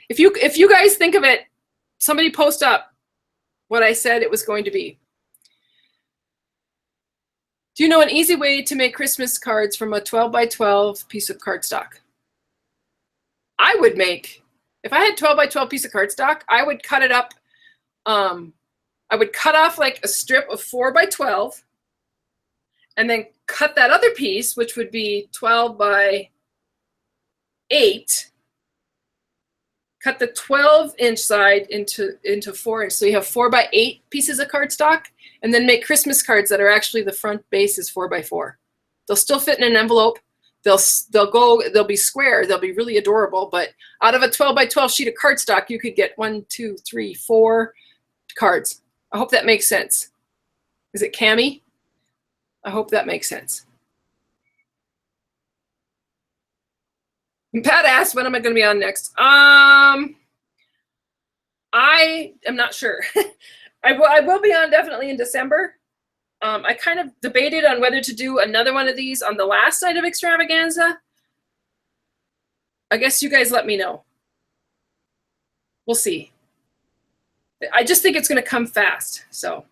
If you guys think of it somebody post up what I said it was going to be. Do you know an easy way to make Christmas cards from a 12 by 12 piece of cardstock? I would make, if I had 12 by 12 piece of cardstock, I would cut it up. I would cut off like a strip of 4 by 12 and then cut that other piece, which would be 12 by 8, cut the 12-inch side into 4-inch. So you have 4 by 8 pieces of cardstock, and then make Christmas cards that are actually the front base is 4 by 4. They'll still fit in an envelope. They'll be square. They'll be really adorable. But out of a 12 by 12 sheet of cardstock, you could get 1, 2, 3, 4 cards. I hope that makes sense. Is it Cami? I hope that makes sense. And Pat asked, when am I going to be on next? I am not sure. I will be on definitely in December. I kind of debated on whether to do another one of these on the last night of Extravaganza. I guess you guys let me know. We'll see. I just think it's going to come fast. So,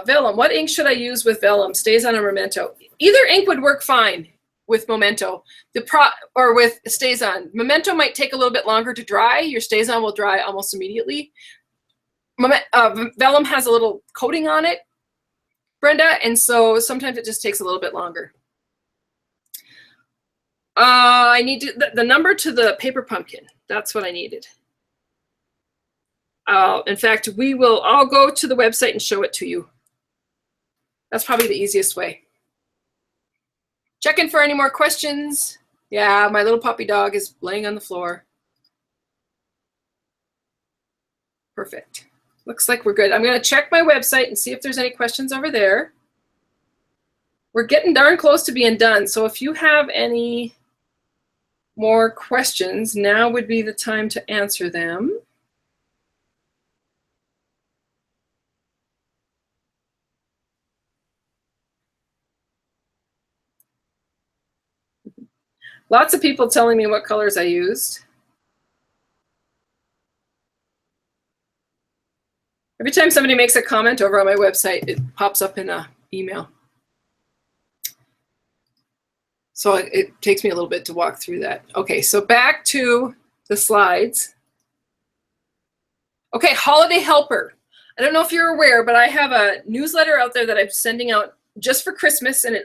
vellum. What ink should I use with vellum? Stays on a memento. Either ink would work fine with memento. Or with stays on. Memento might take a little bit longer to dry. Your stays on will dry almost immediately. Vellum has a little coating on it, Brenda, and so sometimes it just takes a little bit longer. I need the number to the paper pumpkin. That's what I needed. In fact, I'll go to the website and show it to you. That's probably the easiest way. Checking for any more questions. Yeah, my little puppy dog is laying on the floor. Perfect. Looks like we're good. I'm going to check my website and see if there's any questions over there. We're getting darn close to being done. So if you have any more questions, now would be the time to answer them. Lots of people telling me what colors I used. Every time somebody makes a comment over on my website, it pops up in an email. So it takes me a little bit to walk through that. Okay, so back to the slides. Okay, Holiday Helper. I don't know if you're aware, but I have a newsletter out there that I'm sending out just for Christmas, and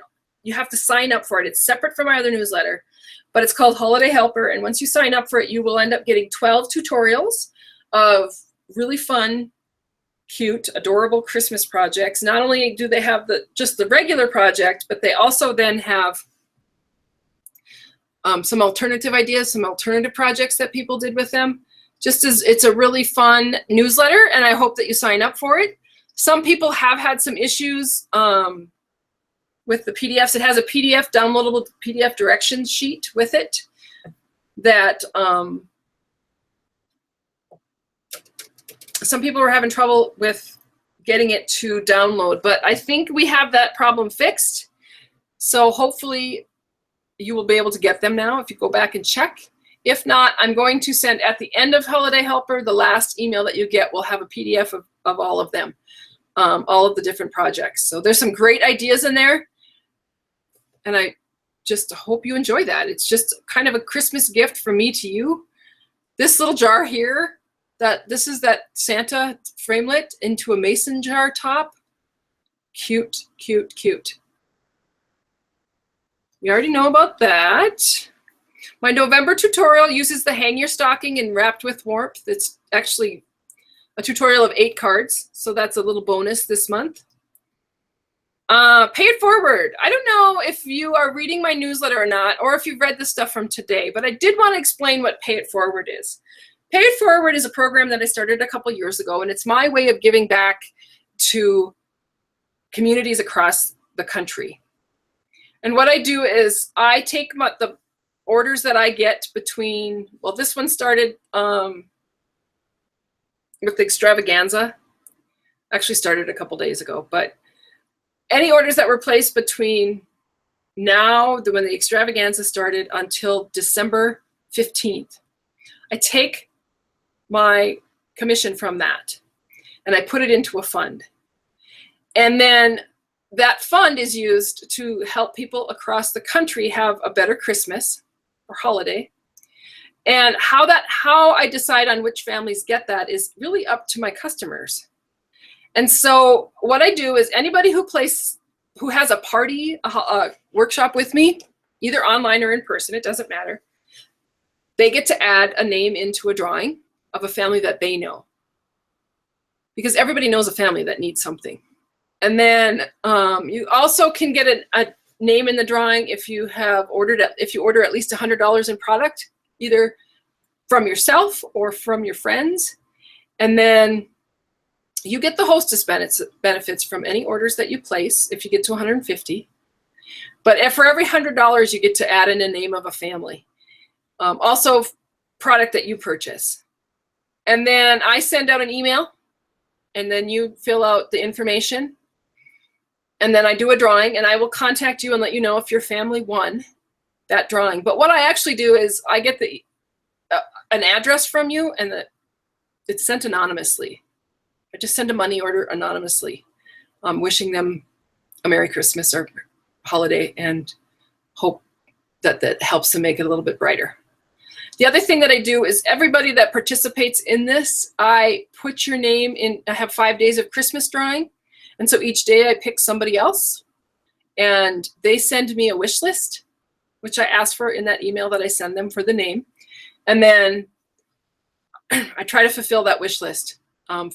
you have to sign up for it. It's separate from my other newsletter, but it's called Holiday Helper, and once you sign up for it, you will end up getting 12 tutorials of really fun, cute, adorable Christmas projects. Not only do they have just the regular project, but they also then have some alternative ideas, some alternative projects that people did with them. Just as it's a really fun newsletter, and I hope that you sign up for it. Some people have had some issues with the PDFs. It has a PDF, downloadable PDF directions sheet with it that some people were having trouble with getting it to download, but I think we have that problem fixed. So hopefully you will be able to get them now if you go back and check. If not, I'm going to send at the end of Holiday Helper, the last email that you get will have a PDF of all of them, all of the different projects. So there's some great ideas in there, and I just hope you enjoy that. It's just kind of a Christmas gift from me to you. This little jar here, this is that Santa framelit into a mason jar top. Cute, cute, cute. You already know about that. My November tutorial uses the hang your stocking and wrapped with warmth. It's actually a tutorial of 8 cards, so that's a little bonus this month. Pay it forward. I don't know if you are reading my newsletter or not, or if you've read the stuff from today, but I did want to explain what Pay It Forward is. Pay It Forward is a program that I started a couple years ago, and it's my way of giving back to communities across the country. And what I do is I take the orders that I get between, well, this one started with the Extravaganza. Actually started a couple days ago, but any orders that were placed between now, when the Extravaganza started, until December 15th, I take my commission from that, and I put it into a fund. And then that fund is used to help people across the country have a better Christmas or holiday. And how I decide on which families get that is really up to my customers. And so what I do is anybody who has a party, a workshop with me, either online or in person, it doesn't matter, they get to add a name into a drawing of a family that they know. Because everybody knows a family that needs something. And then you also can get a name in the drawing if you order at least $100 in product, either from yourself or from your friends. And then you get the hostess benefits from any orders that you place if you get to 150. But for every $100, you get to add in a name of a family. Also, product that you purchase. And then I send out an email, and then you fill out the information. And then I do a drawing, and I will contact you and let you know if your family won that drawing. But what I actually do is I get an address from you, and it's sent anonymously. I just send a money order anonymously, wishing them a Merry Christmas or holiday, and hope that helps them make it a little bit brighter. The other thing that I do is everybody that participates in this, I put your name in. I have 5 days of Christmas drawing. And so each day I pick somebody else, and they send me a wish list, which I ask for in that email that I send them for the name. And then I try to fulfill that wish list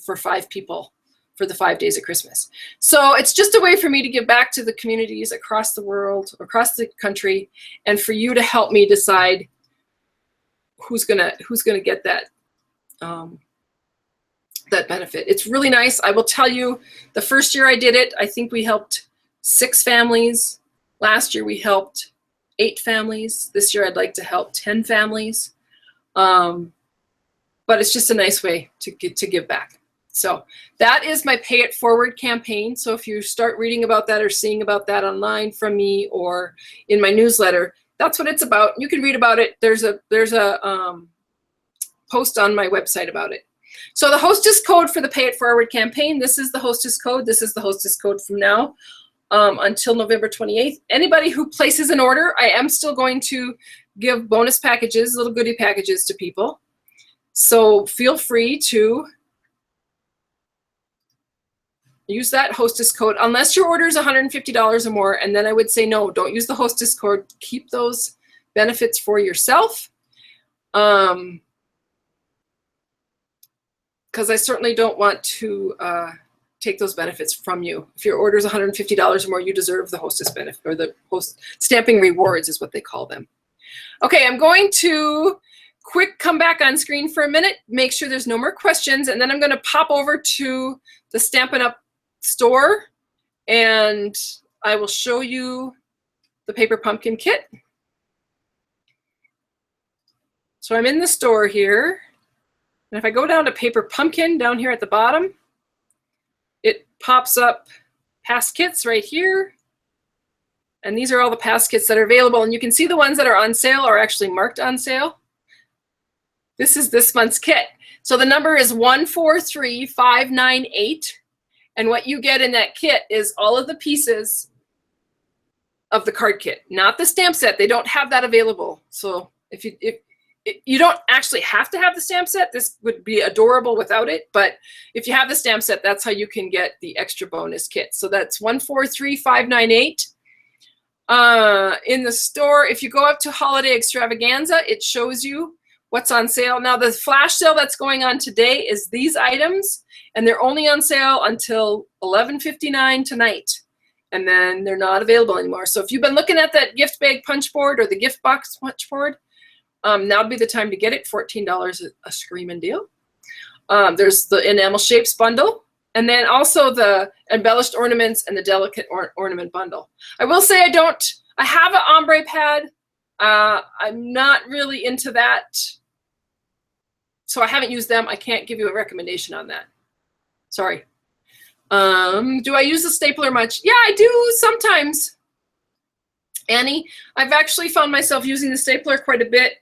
for 5 people for the 5 days of Christmas. So it's just a way for me to give back to the communities across the world, across the country, and for you to help me decide who's gonna get that that benefit. It's really nice. I will tell you, the first year I did it, I think we helped 6 families. Last year we helped 8 families. This year I'd like to help 10 families. But it's just a nice way to give back. So that is my Pay It Forward campaign. So if you start reading about that or seeing about that online from me or in my newsletter, that's what it's about. You can read about it. There's a post on my website about it. So the hostess code for the Pay It Forward campaign, this is the hostess code. This is the hostess code from now until November 28th. Anybody who places an order, I am still going to give bonus packages, little goodie packages to people. So feel free to use that hostess code unless your order is $150 or more, and then I would say no, don't use the hostess code. Keep those benefits for yourself. Because I certainly don't want to take those benefits from you. If your order is $150 or more, you deserve the hostess benefit, or the host stamping rewards is what they call them. Okay, I'm going to come back on screen for a minute, make sure there's no more questions, and then I'm going to pop over to the Stampin' Up store, and I will show you the paper pumpkin kit. So I'm in the store here. And if I go down to Paper Pumpkin down here at the bottom, it pops up past kits right here. And these are all the past kits that are available. And you can see the ones that are on sale are actually marked on sale. This is this month's kit. So the number is 143598. And what you get in that kit is all of the pieces of the card kit, not the stamp set. They don't have that available. So if you don't actually have to have the stamp set. This would be adorable without it. But if you have the stamp set, that's how you can get the extra bonus kit. So that's 143598. In the store, if you go up to Holiday Extravaganza, it shows you what's on sale. Now, the flash sale that's going on today is these items, and they're only on sale until 11:59 tonight. And then they're not available anymore. So if you've been looking at that gift bag punch board or the gift box punch board, now would be the time to get it. $14 a screaming deal. There's the enamel shapes bundle, and then also the embellished ornaments and the delicate ornament bundle. I will say I have an ombre pad. I'm not really into that, so I haven't used them. I can't give you a recommendation on that. Sorry. Do I use the stapler much? Yeah, I do sometimes. Annie, I've actually found myself using the stapler quite a bit,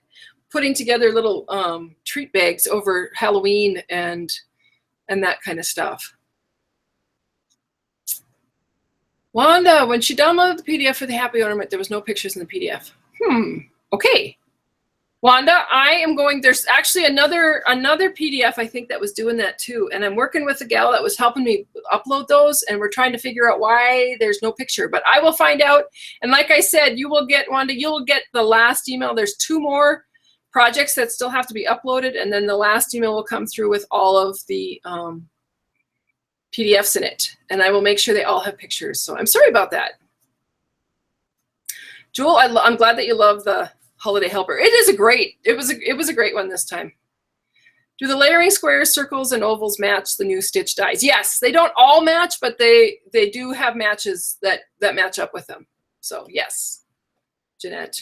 putting together little treat bags over Halloween and that kind of stuff. Wanda, when she downloaded the PDF for the Happy Ornament, there was no pictures in the PDF. Okay. Wanda, I am going, there's actually another PDF I think that was doing that too. And I'm working with a gal that was helping me upload those, and we're trying to figure out why there's no picture. But I will find out. And like I said, you will get, Wanda, you'll get the last email. There's 2 more projects that still have to be uploaded. And then the last email will come through with all of the PDFs in it. And I will make sure they all have pictures. So I'm sorry about that. Jewel, I'm glad that you love the Holiday Helper. It is a great, it was a great one this time. Do the layering squares, circles, and ovals match the new stitch dies? Yes, they don't all match, but they do have matches that match up with them. So yes, Jeanette.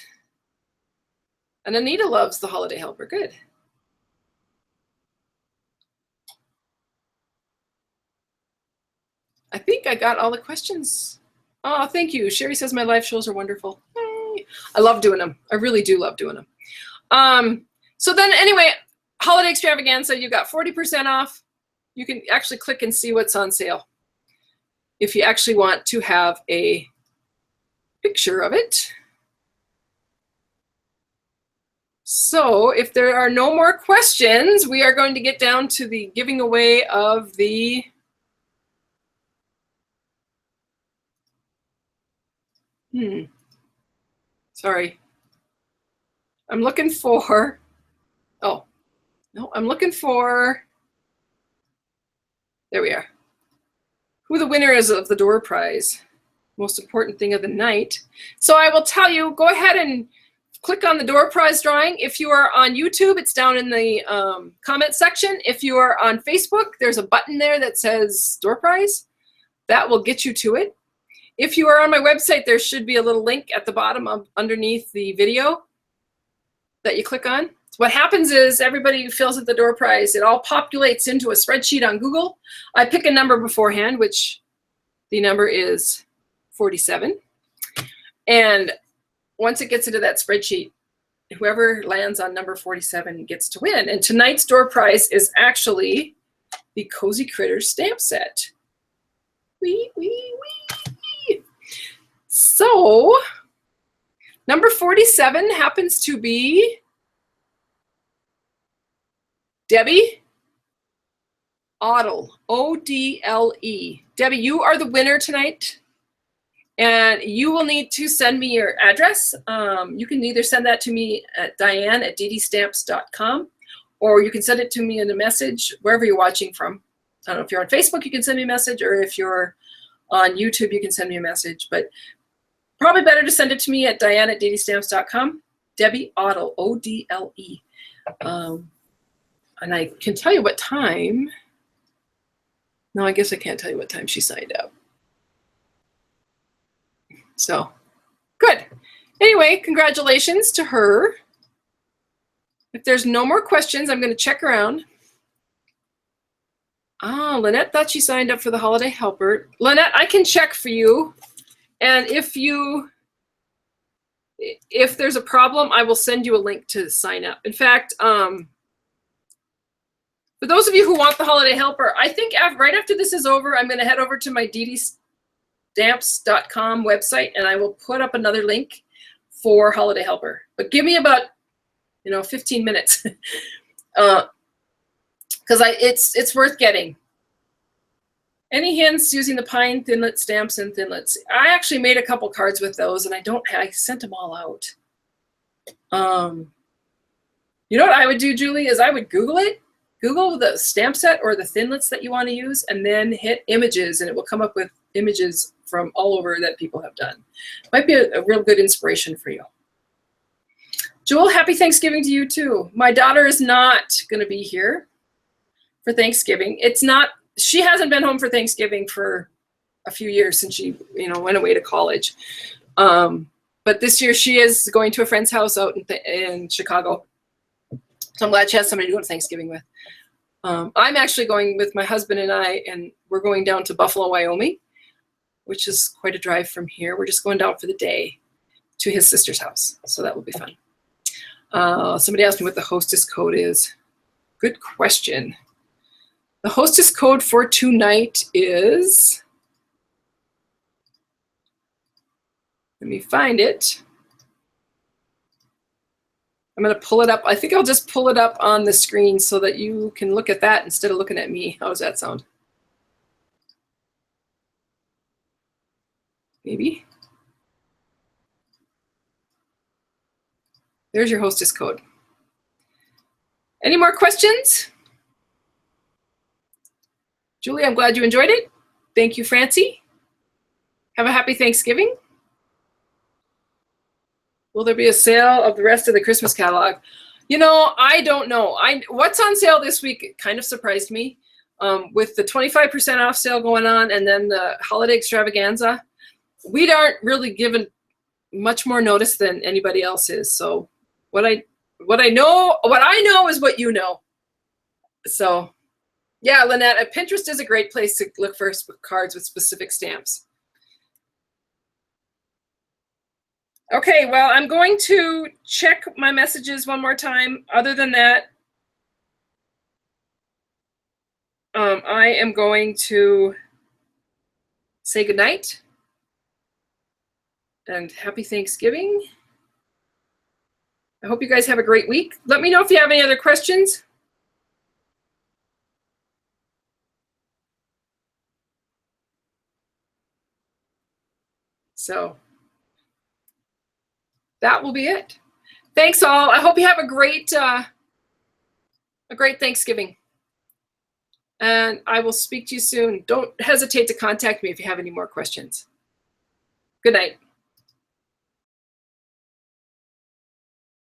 And Anita loves the Holiday Helper. Good. I think I got all the questions. Oh, thank you. Sherry says my live shows are wonderful. Yay. I love doing them. I really do love doing them. So then anyway, Holiday Extravaganza, you got 40% off. You can actually click and see what's on sale if you actually want to have a picture of it. So if there are no more questions, we are going to get down to the giving away of the sorry. I'm looking for, oh, no, I'm looking for, there we are. Who the winner is of the door prize. Most important thing of the night. So I will tell you, go ahead and click on the door prize drawing. If you are on YouTube, it's down in the comment section. If you are on Facebook, there's a button there that says door prize. That will get you to it. If you are on my website, there should be a little link at the bottom of underneath the video that you click on. So what happens is everybody fills out the door prize. It all populates into a spreadsheet on Google. I pick a number beforehand, which the number is 47. And once it gets into that spreadsheet, whoever lands on number 47 gets to win. And tonight's door prize is actually the Cozy Critters stamp set. Wee, wee, wee. So, number 47 happens to be Debbie Odle, O-D-L-E. Debbie, you are the winner tonight. And you will need to send me your address. You can either send that to me at Diane@DDStamps.com, or you can send it to me in a message wherever you're watching from. I don't know if you're on Facebook, you can send me a message, or if you're on YouTube, you can send me a message. But probably better to send it to me at Diane@DDStamps.com. Debbie Odle, O-D-L-E. And I can tell you what time. No, I guess I can't tell you what time she signed up. So, good. Anyway, congratulations to her. If there's no more questions, I'm going to check around. Ah, Lynette thought she signed up for the Holiday Helper. Lynette, I can check for you. And if there's a problem, I will send you a link to sign up. In fact, for those of you who want the Holiday Helper, I think right after this is over, I'm going to head over to my DDStamps.com website, and I will put up another link for Holiday Helper. But give me about 15 minutes, because it's worth getting. Any hints using the pine thinlet stamps and thinlets? I actually made a couple cards with those, and I sent them all out. You know what I would do, Julie, is I would Google it. Google the stamp set or the thinlets that you want to use, and then hit images, and it will come up with images from all over that people have done. Might be a real good inspiration for you. Jewel, happy Thanksgiving to you too. My daughter is not going to be here for Thanksgiving. She hasn't been home for Thanksgiving for a few years since she went away to college. But this year she is going to a friend's house out in Chicago. So I'm glad she has somebody to go to Thanksgiving with. I'm actually going with my husband and I, and we're going down to Buffalo, Wyoming, which is quite a drive from here. We're just going down for the day to his sister's house. So that will be fun. Somebody asked me what the hostess code is. Good question. The hostess code for tonight is, let me find it. I'm going to pull it up. I think I'll just pull it up on the screen so that you can look at that instead of looking at me. How does that sound? Maybe. There's your hostess code. Any more questions? Julie, I'm glad you enjoyed it. Thank you, Francie. Have a happy Thanksgiving. Will there be a sale of the rest of the Christmas catalog? You know, I don't know. What's on sale this week kind of surprised me. With the 25% off sale going on and then the holiday extravaganza, we aren't really given much more notice than anybody else is. So what I know is what you know. So yeah, Lynette, Pinterest is a great place to look for cards with specific stamps. Okay, well, I'm going to check my messages one more time. Other than that, I am going to say goodnight and happy Thanksgiving. I hope you guys have a great week. Let me know if you have any other questions. So that will be it. Thanks all. I hope you have a great Thanksgiving. And I will speak to you soon. Don't hesitate to contact me if you have any more questions. Good night.